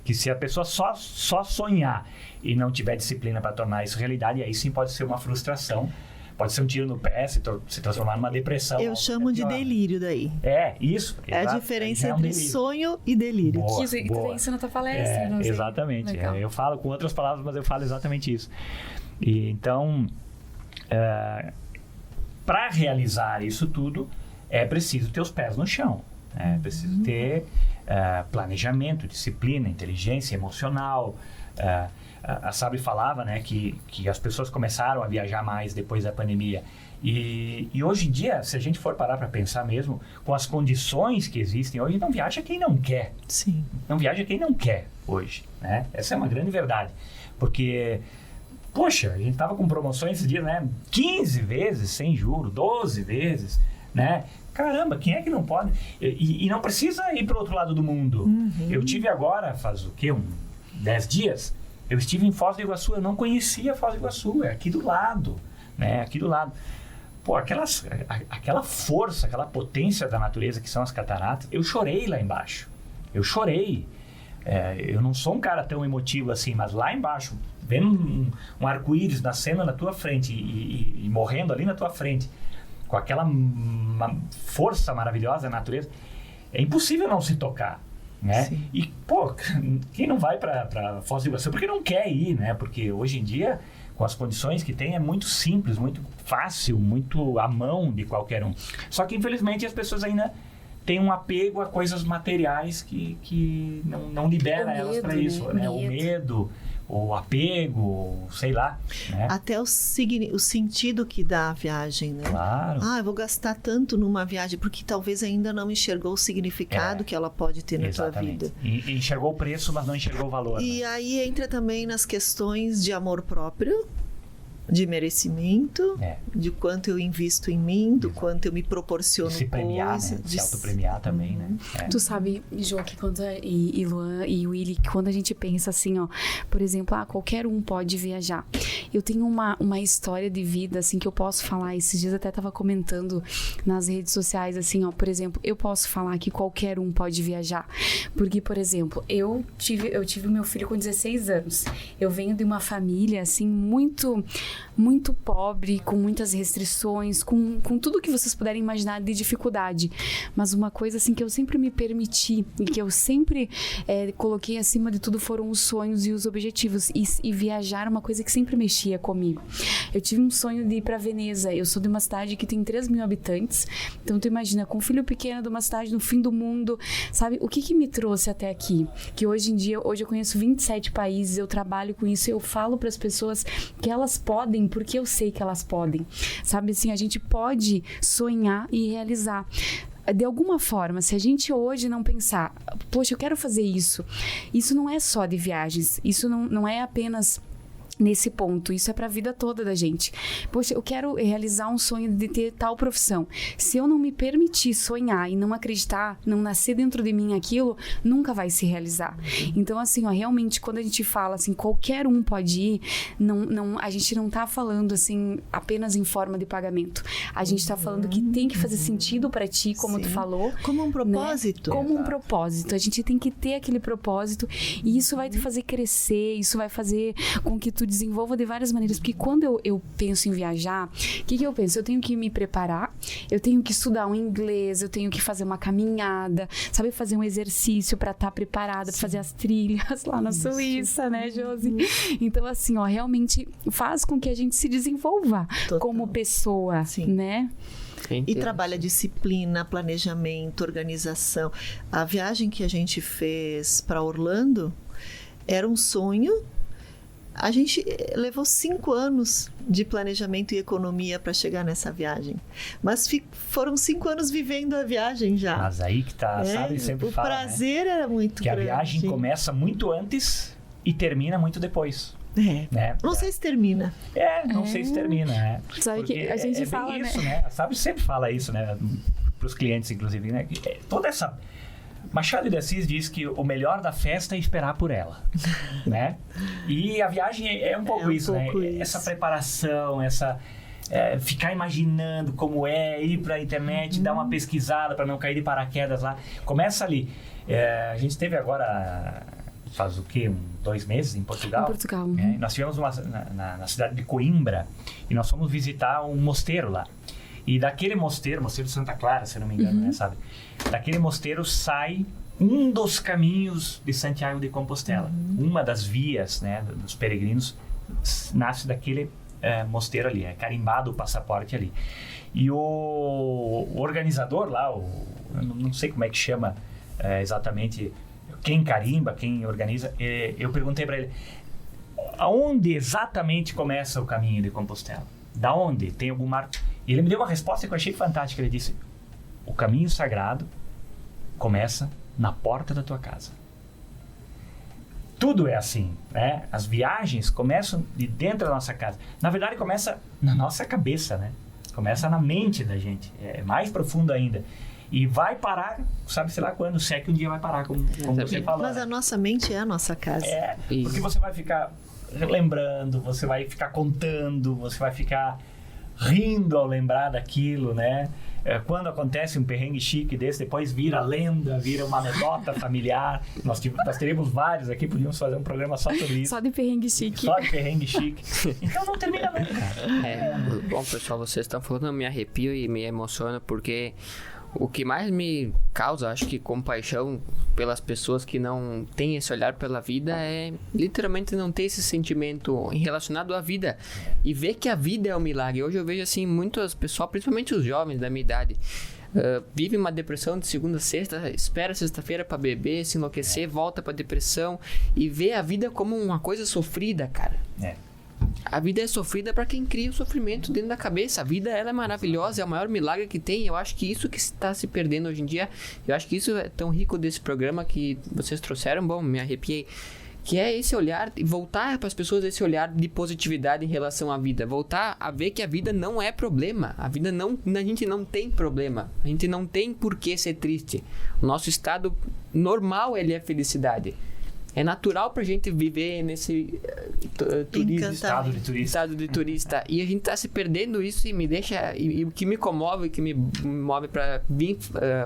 Que se a pessoa só sonhar e não tiver disciplina para tornar isso realidade, aí sim pode ser uma frustração, pode ser um tiro no pé, se transformar numa depressão. Eu chamo de delírio daí. Isso. É a diferença entre sonho e delírio. Boa. Tu tem isso na tua palestra, não sei. Exatamente. Eu falo com outras palavras, mas eu falo exatamente isso. E então, para realizar isso tudo, é preciso ter os pés no chão. É preciso ter planejamento, disciplina, inteligência emocional. A Sabri falava, né, que as pessoas começaram a viajar mais depois da pandemia. E hoje em dia, se a gente for parar para pensar mesmo, com as condições que existem hoje, não viaja quem não quer. Sim. Não viaja quem não quer hoje, né? Essa é uma grande verdade. Porque, poxa, a gente tava com promoções esses dias, né? 15 vezes sem juros, 12 vezes, né? Caramba, quem é que não pode? E não precisa ir para o outro lado do mundo. Eu tive agora, faz o quê? 10 dias, eu estive em Foz do Iguaçu, eu não conhecia Foz do Iguaçu, é aqui do lado, né? Aqui do lado. Pô, aquela força, aquela potência da natureza que são as cataratas, eu chorei lá embaixo. Eu chorei. Eu não sou um cara tão emotivo assim, mas lá embaixo, vendo um arco-íris nascendo na tua frente e morrendo ali na tua frente, com aquela força maravilhosa da natureza, é impossível não se tocar, né? Sim. E, pô, quem não vai para Foz do Iguaçu? Porque não quer ir, né? Porque hoje em dia, com as condições que tem, é muito simples, muito fácil, muito à mão de qualquer um. Só que, infelizmente, as pessoas ainda têm um apego a coisas materiais que não libera elas para isso, né? O medo, o apego, sei lá, né? Até o sentido que dá a viagem, né? Claro. Eu vou gastar tanto numa viagem porque talvez ainda não enxergou o significado que ela pode ter na tua vida. E enxergou o preço, mas não enxergou o valor. E né? aí entra também nas questões de amor próprio, de merecimento, de quanto eu invisto em mim, do quanto eu me proporciono de se premiar, coisa, né? De se autopremiar também, né? Tu sabe, Jo, que quando e Luan e Willy, que quando a gente pensa assim, ó, por exemplo, qualquer um pode viajar. Eu tenho uma história de vida, assim, que eu posso falar. Esses dias até tava comentando nas redes sociais, assim, ó, por exemplo, eu posso falar que qualquer um pode viajar. Porque, por exemplo, eu tive meu filho com 16 anos. Eu venho de uma família, assim, muito pobre, com muitas restrições, com tudo que vocês puderem imaginar de dificuldade. Mas uma coisa assim que eu sempre me permiti e que eu sempre coloquei acima de tudo foram os sonhos e os objetivos. E viajar é uma coisa que sempre mexia comigo. Eu tive um sonho de ir para Veneza. Eu sou de uma cidade que tem 3 mil habitantes. Então tu imagina, com um filho pequeno de uma cidade no fim do mundo, sabe? O que me trouxe até aqui? Que hoje em dia, eu conheço 27 países, eu trabalho com isso, eu falo para as pessoas que elas podem, porque eu sei que elas podem, sabe assim, a gente pode sonhar e realizar. De alguma forma, se a gente hoje não pensar, poxa, eu quero fazer isso não é só de viagens, isso não é apenas nesse ponto, isso é pra vida toda da gente. Poxa, eu quero realizar um sonho de ter tal profissão. Se eu não me permitir sonhar e não acreditar, não nascer dentro de mim aquilo, nunca vai se realizar. Então, assim, ó, realmente, quando a gente fala assim, qualquer um pode ir, a gente não tá falando assim, apenas em forma de pagamento. A gente tá falando que tem que fazer sentido pra ti, como tu falou. Como um propósito. Né? Como um propósito. A gente tem que ter aquele propósito e isso vai te fazer crescer, isso vai fazer com que tu desenvolva de várias maneiras, porque quando eu penso em viajar, o que eu penso? Eu tenho que me preparar, eu tenho que estudar um inglês, eu tenho que fazer uma caminhada, sabe, fazer um exercício para estar preparada, para fazer as trilhas lá na Suíça, né, Josi? Então, assim, ó, realmente faz com que a gente se desenvolva como pessoa, né? E trabalha disciplina, planejamento, organização. A viagem que a gente fez para Orlando era um sonho. A gente levou 5 anos de planejamento e economia para chegar nessa viagem. Mas foram 5 anos vivendo a viagem já. Mas aí que tá, sabe? Sempre fala, o prazer era muito que grande. Que a viagem começa muito antes e termina muito depois. Né? Não sei se termina. Não sei se termina, né? Sabe que a gente fala, bem isso, né? Sabe, sempre fala isso, né? Para os clientes, inclusive, né? Toda essa... Machado de Assis diz que o melhor da festa é esperar por ela, né? E a viagem é um pouco isso, né? Isso. Essa preparação, ficar imaginando como ir para a internet, dar uma pesquisada para não cair de paraquedas lá. Começa ali. A gente esteve agora, faz o quê? 2 meses em Portugal? Em Portugal. Nós estivemos na cidade de Coimbra e nós fomos visitar um mosteiro lá. E daquele mosteiro de Santa Clara, se eu não me engano, né, sabe? Daquele mosteiro sai um dos caminhos de Santiago de Compostela. Uma das vias, né, dos peregrinos nasce daquele mosteiro ali, é carimbado o passaporte ali. E o organizador lá, eu não sei como é que chama exatamente, quem carimba, quem organiza, eu perguntei para ele, aonde exatamente começa o caminho de Compostela? Da onde? Tem algum marco? E ele me deu uma resposta que eu achei fantástica. Ele disse, o caminho sagrado começa na porta da tua casa. Tudo é assim, né? As viagens começam de dentro da nossa casa. Na verdade, começa na nossa cabeça, né? Começa na mente da gente. É mais profundo ainda. E vai parar, sabe-se lá quando, se é que um dia vai parar, como você falou. Mas a nossa mente é a nossa casa. Porque você vai ficar lembrando, você vai ficar contando, você vai ficar rindo ao lembrar daquilo, né? Quando acontece um perrengue chique desse, depois vira lenda, vira uma anedota familiar. Nós teremos vários aqui, podíamos fazer um programa só sobre isso. Só de perrengue chique. Só de perrengue chique. Então não termina nunca. Bom, pessoal, vocês estão falando, eu me arrepio e me emociono, porque o que mais me causa, acho que compaixão pelas pessoas que não têm esse olhar pela vida é literalmente não ter esse sentimento relacionado à vida e ver que a vida é um milagre. Hoje eu vejo assim, muitas pessoas, principalmente os jovens da minha idade, vivem uma depressão de segunda a sexta, espera sexta-feira para beber, se enlouquecer, volta para depressão e vê a vida como uma coisa sofrida, cara. A vida é sofrida para quem cria o sofrimento dentro da cabeça. A vida, ela é maravilhosa, é o maior milagre que tem. Eu acho que isso que está se perdendo hoje em dia. Eu acho que isso é tão rico desse programa que vocês trouxeram. Bom, me arrepiei. Que é esse olhar, voltar para as pessoas esse olhar de positividade em relação à vida. Voltar a ver que a vida não é problema. A gente não tem problema. A gente não tem por que ser triste. O nosso estado normal, ele é felicidade. É natural pra gente viver nesse estado de turista. E a gente tá se perdendo isso e me deixa... E o que me comove, que me move pra vir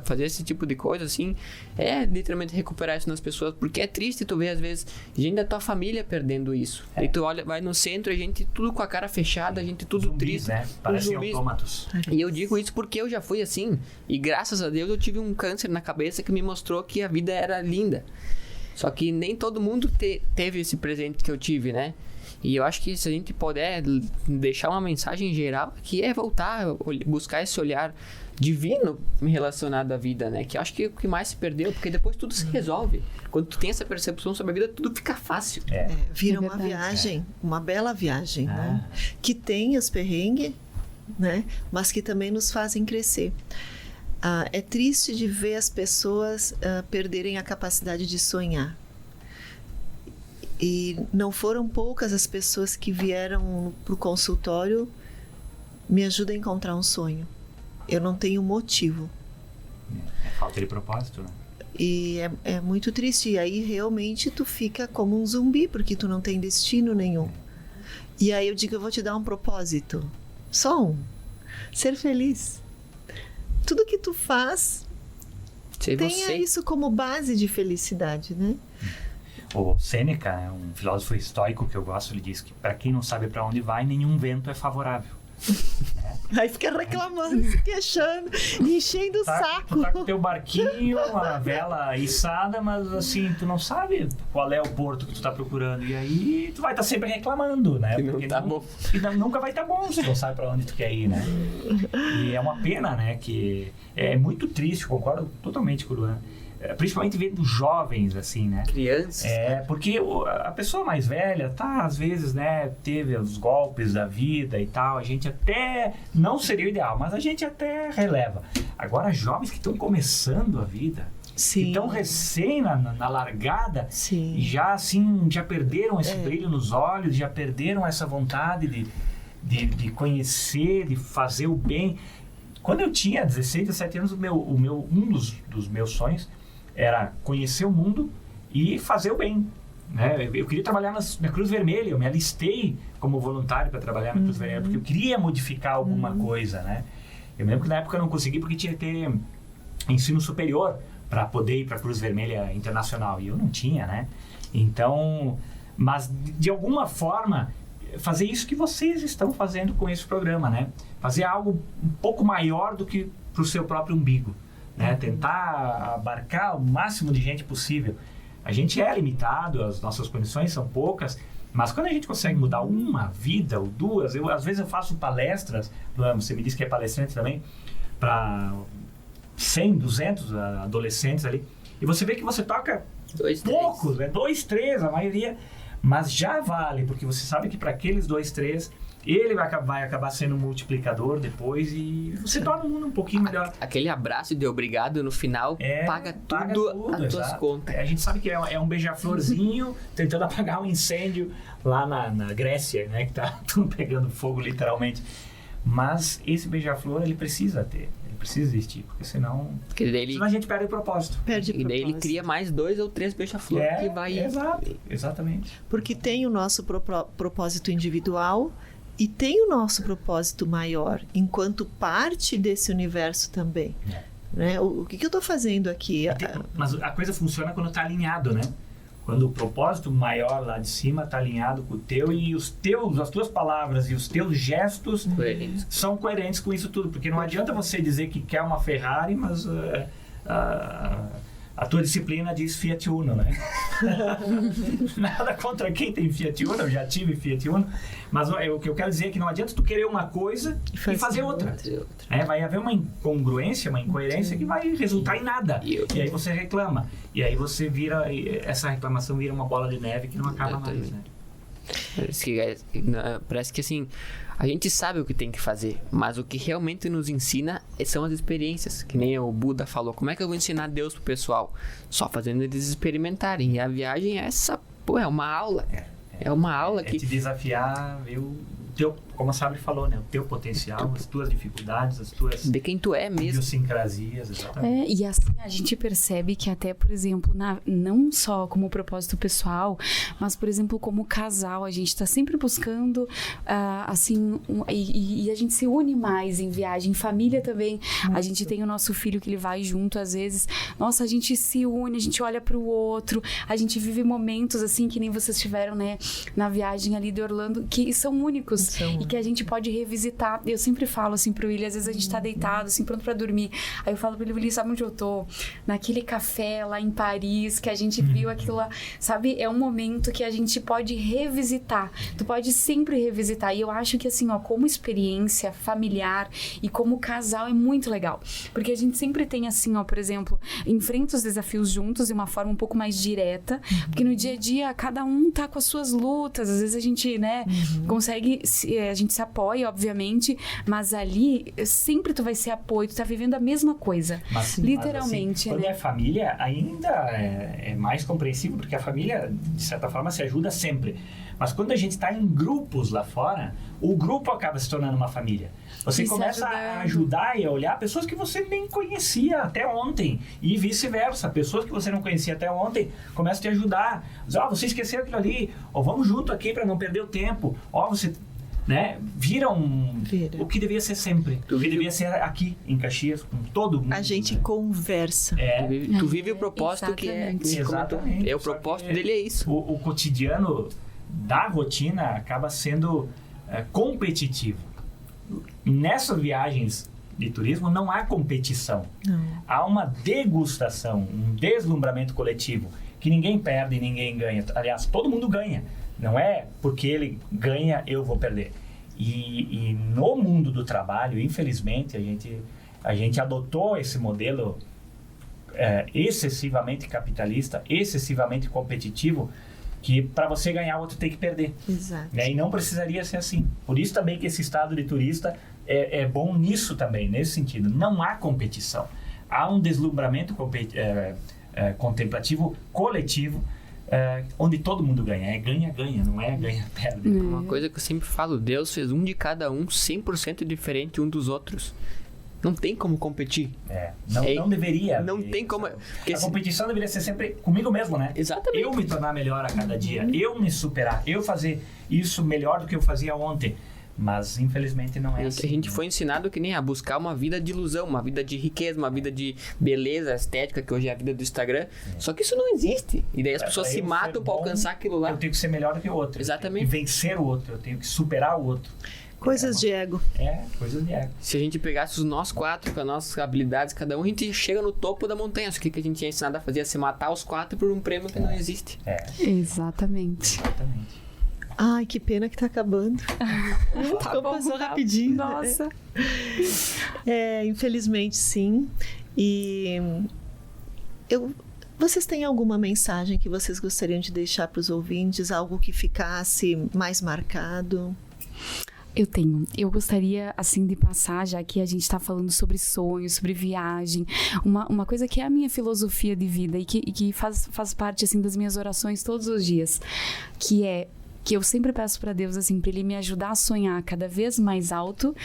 fazer esse tipo de coisa, assim, é literalmente recuperar isso nas pessoas. Porque é triste tu ver, às vezes, gente da tua família perdendo isso. E tu olha, vai no centro, a gente tudo com a cara fechada, a gente tudo zumbis, triste. Né? Parecem autômatos. E eu digo isso porque eu já fui assim. E graças a Deus eu tive um câncer na cabeça que me mostrou que a vida era linda. Só que nem todo mundo teve esse presente que eu tive, né? E eu acho que se a gente puder deixar uma mensagem geral, que é voltar, buscar esse olhar divino relacionado à vida, né? Que eu acho que é o que mais se perdeu, porque depois tudo se resolve. Quando tu tem essa percepção sobre a vida, tudo fica fácil. Vira uma viagem, uma bela viagem, né? Que tem os perrengues, né? Mas que também nos fazem crescer. É triste de ver as pessoas perderem a capacidade de sonhar. E não foram poucas as pessoas que vieram para o consultório, me ajuda a encontrar um sonho. Eu não tenho motivo. É falta de propósito, né? E é muito triste. E aí realmente tu fica como um zumbi, porque tu não tem destino nenhum. E aí eu digo, eu vou te dar um propósito. Só um. Ser feliz. Tudo que tu faz, tenha isso como base de felicidade, né? O Sêneca, um filósofo estoico que eu gosto, ele diz que para quem não sabe para onde vai, nenhum vento é favorável. Aí fica reclamando, se queixando, enchendo o saco. Tu tá com o teu barquinho, a vela içada, mas assim, tu não sabe qual é o porto que tu tá procurando. E aí tu vai estar sempre reclamando, né? Que não tá bom. E nunca vai estar bom se não sabe para onde tu quer ir, né? E é uma pena, né? Que é muito triste, concordo totalmente com o Luan. Principalmente vendo jovens, assim, né? Crianças. Porque a pessoa mais velha, às vezes, né, teve os golpes da vida e tal, a gente até, não seria o ideal, mas a gente até releva. Agora, jovens que estão começando a vida, Sim. que estão recém na largada, Sim. já assim, já perderam esse brilho nos olhos, já perderam essa vontade de conhecer, de fazer o bem. Quando eu tinha 16, 17 anos, um dos meus sonhos era conhecer o mundo e fazer o bem, né? Eu queria trabalhar na Cruz Vermelha, eu me alistei como voluntário para trabalhar na Cruz Vermelha, porque eu queria modificar alguma coisa, né? Eu me lembro que na época eu não consegui porque tinha que ter ensino superior para poder ir para a Cruz Vermelha Internacional, e eu não tinha, né? Então, mas de alguma forma, fazer isso que vocês estão fazendo com esse programa, né? Fazer algo um pouco maior do que para o seu próprio umbigo. Né? Tentar abarcar o máximo de gente possível. A gente é limitado, as nossas condições são poucas, Mas quando a gente consegue mudar uma vida ou duas, às vezes eu faço palestras, você me disse que é palestrante também, para 100, 200 adolescentes ali, e você vê que você toca poucos, 2, 3, a maioria, mas já vale, porque você sabe que para aqueles 2, 3, ele vai acabar sendo um multiplicador depois e você torna o mundo um pouquinho melhor. Aquele abraço de obrigado no final paga tudo as tuas contas. A gente sabe que é um beija-florzinho tentando apagar um incêndio lá na Grécia, né, que tá tudo pegando fogo literalmente. Mas esse beija-flor ele precisa existir, porque senão a gente perde o propósito. E daí ele cria mais 2 ou 3 beija-flor que vai... Exatamente. Porque tem o nosso propósito individual e tem o nosso propósito maior, enquanto parte desse universo também. Né? O que eu estou fazendo aqui? Mas a coisa funciona quando está alinhado, né? Quando o propósito maior lá de cima está alinhado com o teu e as tuas palavras e os teus gestos são coerentes com isso tudo. Porque não adianta você dizer que quer uma Ferrari, mas a tua disciplina diz Fiat Uno, né? Nada contra quem tem Fiat Uno, eu já tive Fiat Uno, mas o que eu quero dizer é que não adianta tu querer uma coisa e fazer outra. Vai haver uma incongruência, uma incoerência que vai resultar em nada. E aí você reclama. E aí você essa reclamação vira uma bola de neve que não acaba mais, né? Parece que assim, a gente sabe o que tem que fazer, mas o que realmente nos ensina são as experiências, que nem o Buda falou. Como é que eu vou ensinar Deus pro pessoal? Só fazendo eles experimentarem. E a viagem é é uma aula. É uma aula que... te desafiar, como a Sabre falou, né? O teu potencial, as tuas dificuldades, as tuas... De quem tu é mesmo. Idiosincrasias, exatamente. E assim a gente percebe que até, por exemplo, não só como propósito pessoal, mas, por exemplo, como casal, a gente está sempre buscando, e a gente se une mais em viagem, em família também. A gente tem o nosso filho que ele vai junto, às vezes. Nossa, a gente se une, a gente olha para o outro, a gente vive momentos assim, que nem vocês tiveram, né? Na viagem ali de Orlando, que são únicos. E que a gente pode revisitar. Eu sempre falo assim pro Willi, às vezes a gente tá deitado, assim, pronto pra dormir. Aí eu falo pro Willi, sabe onde eu tô? Naquele café lá em Paris, que a gente viu aquilo lá. Sabe? É um momento que a gente pode revisitar. Tu pode sempre revisitar. E eu acho que assim, como experiência familiar e como casal é muito legal. Porque a gente sempre tem assim, por exemplo, enfrenta os desafios juntos de uma forma um pouco mais direta. Porque no dia a dia, cada um tá com as suas lutas. Às vezes a gente, né, consegue... A gente se apoia, obviamente, mas ali sempre tu vai ser apoio, tu tá vivendo a mesma coisa. Literalmente. Mas, assim, quando é família, ainda é mais compreensível, porque a família, de certa forma, se ajuda sempre. Mas quando a gente está em grupos lá fora, o grupo acaba se tornando uma família. Você começa a ajudar e a olhar pessoas que você nem conhecia até ontem. E vice-versa. Pessoas que você não conhecia até ontem começam a te ajudar. Você esqueceu aquilo ali. Vamos junto aqui para não perder o tempo. Você... Né? Vira o que devia ser sempre. O que devia ser aqui em Caxias, com todo mundo. A gente conversa. Tu vive o propósito que é. Exatamente. O propósito dele é isso. O cotidiano da rotina acaba sendo competitivo. Nessas viagens de turismo não há competição. Não. Há uma degustação, um deslumbramento coletivo, que ninguém perde e ninguém ganha. Aliás, todo mundo ganha. Não é porque ele ganha, eu vou perder. E no mundo do trabalho, infelizmente, a gente adotou esse modelo excessivamente capitalista, excessivamente competitivo, que para você ganhar, o outro tem que perder. Exato. Né? E não precisaria ser assim. Por isso também que esse estado de turista é bom nisso também, nesse sentido. Não há competição. Há um deslumbramento contemplativo coletivo, onde todo mundo ganha. Ganha-ganha, não é ganha-perde. Uma coisa que eu sempre falo, Deus fez um de cada um 100% diferente um dos outros. Não tem como competir. Não deveria. Não tem como... A competição deveria ser sempre comigo mesmo, né? Exatamente. Eu me tornar melhor a cada dia. Eu me superar. Eu fazer isso melhor do que eu fazia ontem. Mas, infelizmente, não é assim. A gente foi ensinado que nem a buscar uma vida de ilusão, uma vida de riqueza, uma vida de beleza estética, que hoje é a vida do Instagram. Só que isso não existe. E daí as pessoas se matam para alcançar aquilo lá. Eu tenho que ser melhor do que o outro. Exatamente. E vencer o outro. Eu tenho que superar o outro. Coisas de ego. Coisas de ego. Se a gente pegasse os nós 4 com as nossas habilidades, cada um, a gente chega no topo da montanha. O que a gente é ensinado a fazer é se matar os 4 por um prêmio que não existe. Exatamente. Ai, que pena que tá acabando. Passou rapidinho. Nossa. Infelizmente, sim. E vocês têm alguma mensagem que vocês gostariam de deixar para os ouvintes? Algo que ficasse mais marcado? Eu tenho. Eu gostaria, assim, de passar, já que a gente está falando sobre sonhos, sobre viagem, uma coisa que é a minha filosofia de vida e que faz parte, assim, das minhas orações todos os dias, que eu sempre peço para Deus, assim, para Ele me ajudar a sonhar cada vez mais alto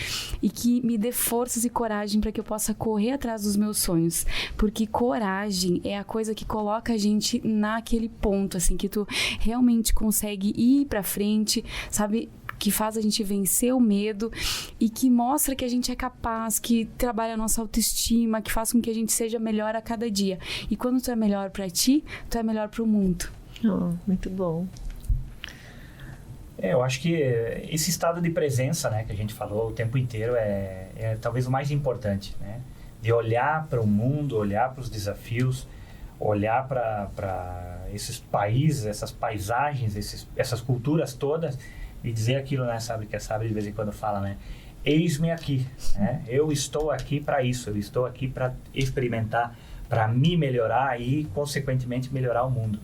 e que me dê forças e coragem para que eu possa correr atrás dos meus sonhos. Porque coragem é a coisa que coloca a gente naquele ponto, assim, que tu realmente consegue ir para frente, sabe? Que faz a gente vencer o medo e que mostra que a gente é capaz, que trabalha a nossa autoestima, que faz com que a gente seja melhor a cada dia. E quando tu é melhor para ti, tu é melhor para o mundo. Muito bom. Eu acho que esse estado de presença, né, que a gente falou o tempo inteiro é talvez o mais importante, né? De olhar para o mundo, olhar para os desafios, olhar para esses países, essas paisagens, essas culturas todas e dizer aquilo, né, sabe, que a Sabre de vez em quando fala, né? Eis-me aqui, né? Eu estou aqui para isso, eu estou aqui para experimentar, para me melhorar e, consequentemente, melhorar o mundo.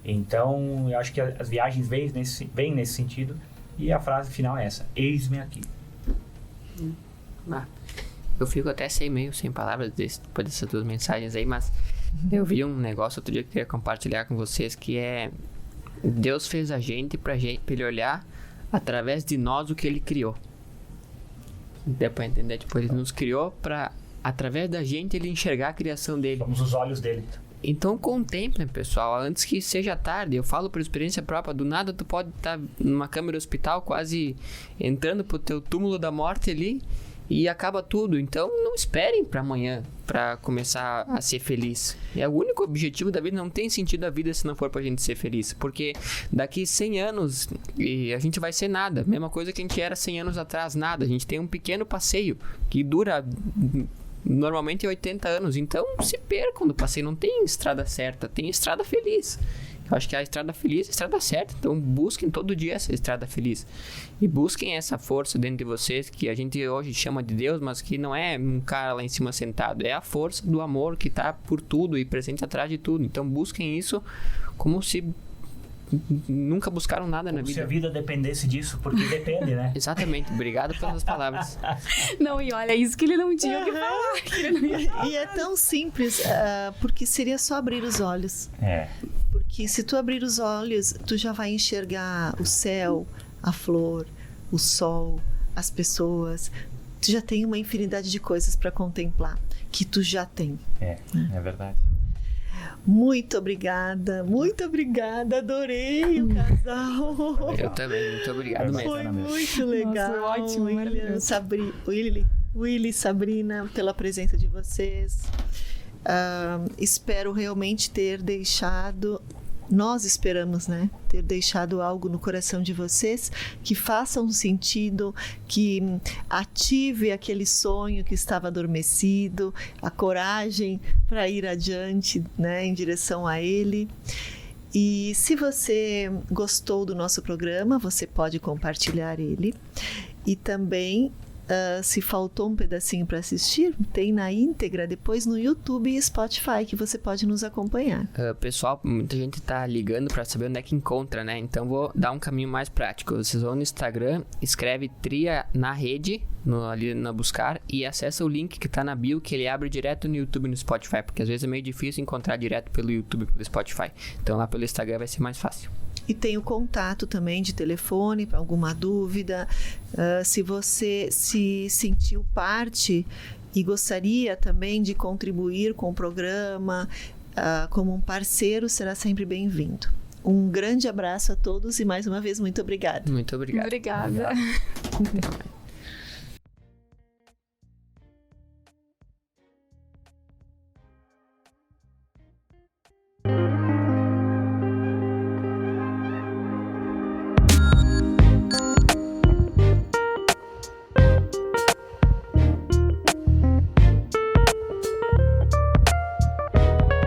Então, eu acho que as viagens vêm nesse sentido e a frase final é essa: eis-me aqui. Eu fico até meio sem palavras depois dessas duas mensagens aí, mas eu vi um negócio outro dia que eu queria compartilhar com vocês, que é: Deus fez a gente pra Ele olhar através de nós o que Ele criou. Deu pra entender? Tipo, Ele nos criou pra, através da gente, Ele enxergar a criação dele. Somos os olhos dele. Então contemplem, pessoal, antes que seja tarde. Eu falo por experiência própria, do nada tu pode estar numa cama de hospital, quase entrando pro teu túmulo da morte ali, e acaba tudo. Então não esperem para amanhã para começar a ser feliz. É o único objetivo da vida. Não tem sentido a vida se não for pra gente ser feliz, porque daqui 100 anos e a gente vai ser nada, mesma coisa que a gente era 100 anos atrás, nada. A gente tem um pequeno passeio que dura normalmente 80 anos, então se percam no passeio. Não tem estrada certa, tem estrada feliz. Eu acho que a estrada feliz é a estrada certa. Então busquem todo dia essa estrada feliz. E busquem essa força dentro de vocês, que a gente hoje chama de Deus, mas que não é um cara lá em cima sentado. É a força do amor que está por tudo e presente atrás de tudo. Então busquem isso como se nunca buscaram nada na vida. Se a vida dependesse disso, porque depende, né? Exatamente. Obrigado pelas palavras. Não, e olha, isso que ele não tinha o que falar. Que ele não ia falar. E é tão simples, porque seria só abrir os olhos. Porque se tu abrir os olhos, tu já vai enxergar o céu, a flor, o sol, as pessoas. Tu já tem uma infinidade de coisas para contemplar, que tu já tem. É verdade. Muito obrigada, adorei o casal. Eu também, muito obrigado mesmo. Foi muito legal. Nossa, foi ótimo, Willy, Sabrina, pela presença de vocês. Espero realmente ter deixado, nós esperamos, né? Ter deixado algo no coração de vocês que faça um sentido, que ative aquele sonho que estava adormecido, a coragem para ir adiante, né? Em direção a ele. E se você gostou do nosso programa, você pode compartilhar ele. E também, se faltou um pedacinho para assistir, tem na íntegra depois no YouTube e Spotify, que você pode nos acompanhar. Pessoal, muita gente tá ligando para saber onde é que encontra, né? Então vou dar um caminho mais prático. Vocês vão no Instagram, escreve Tria na Rede, ali na buscar, e acessa o link que tá na bio, que ele abre direto no YouTube e no Spotify, porque às vezes é meio difícil encontrar direto pelo YouTube e pelo Spotify. Então lá pelo Instagram vai ser mais fácil. E tem o contato também de telefone para alguma dúvida. Se você se sentiu parte e gostaria também de contribuir com o programa, como um parceiro, será sempre bem-vindo. Um grande abraço a todos e mais uma vez muito obrigada. Muito obrigado. Obrigada. Obrigado.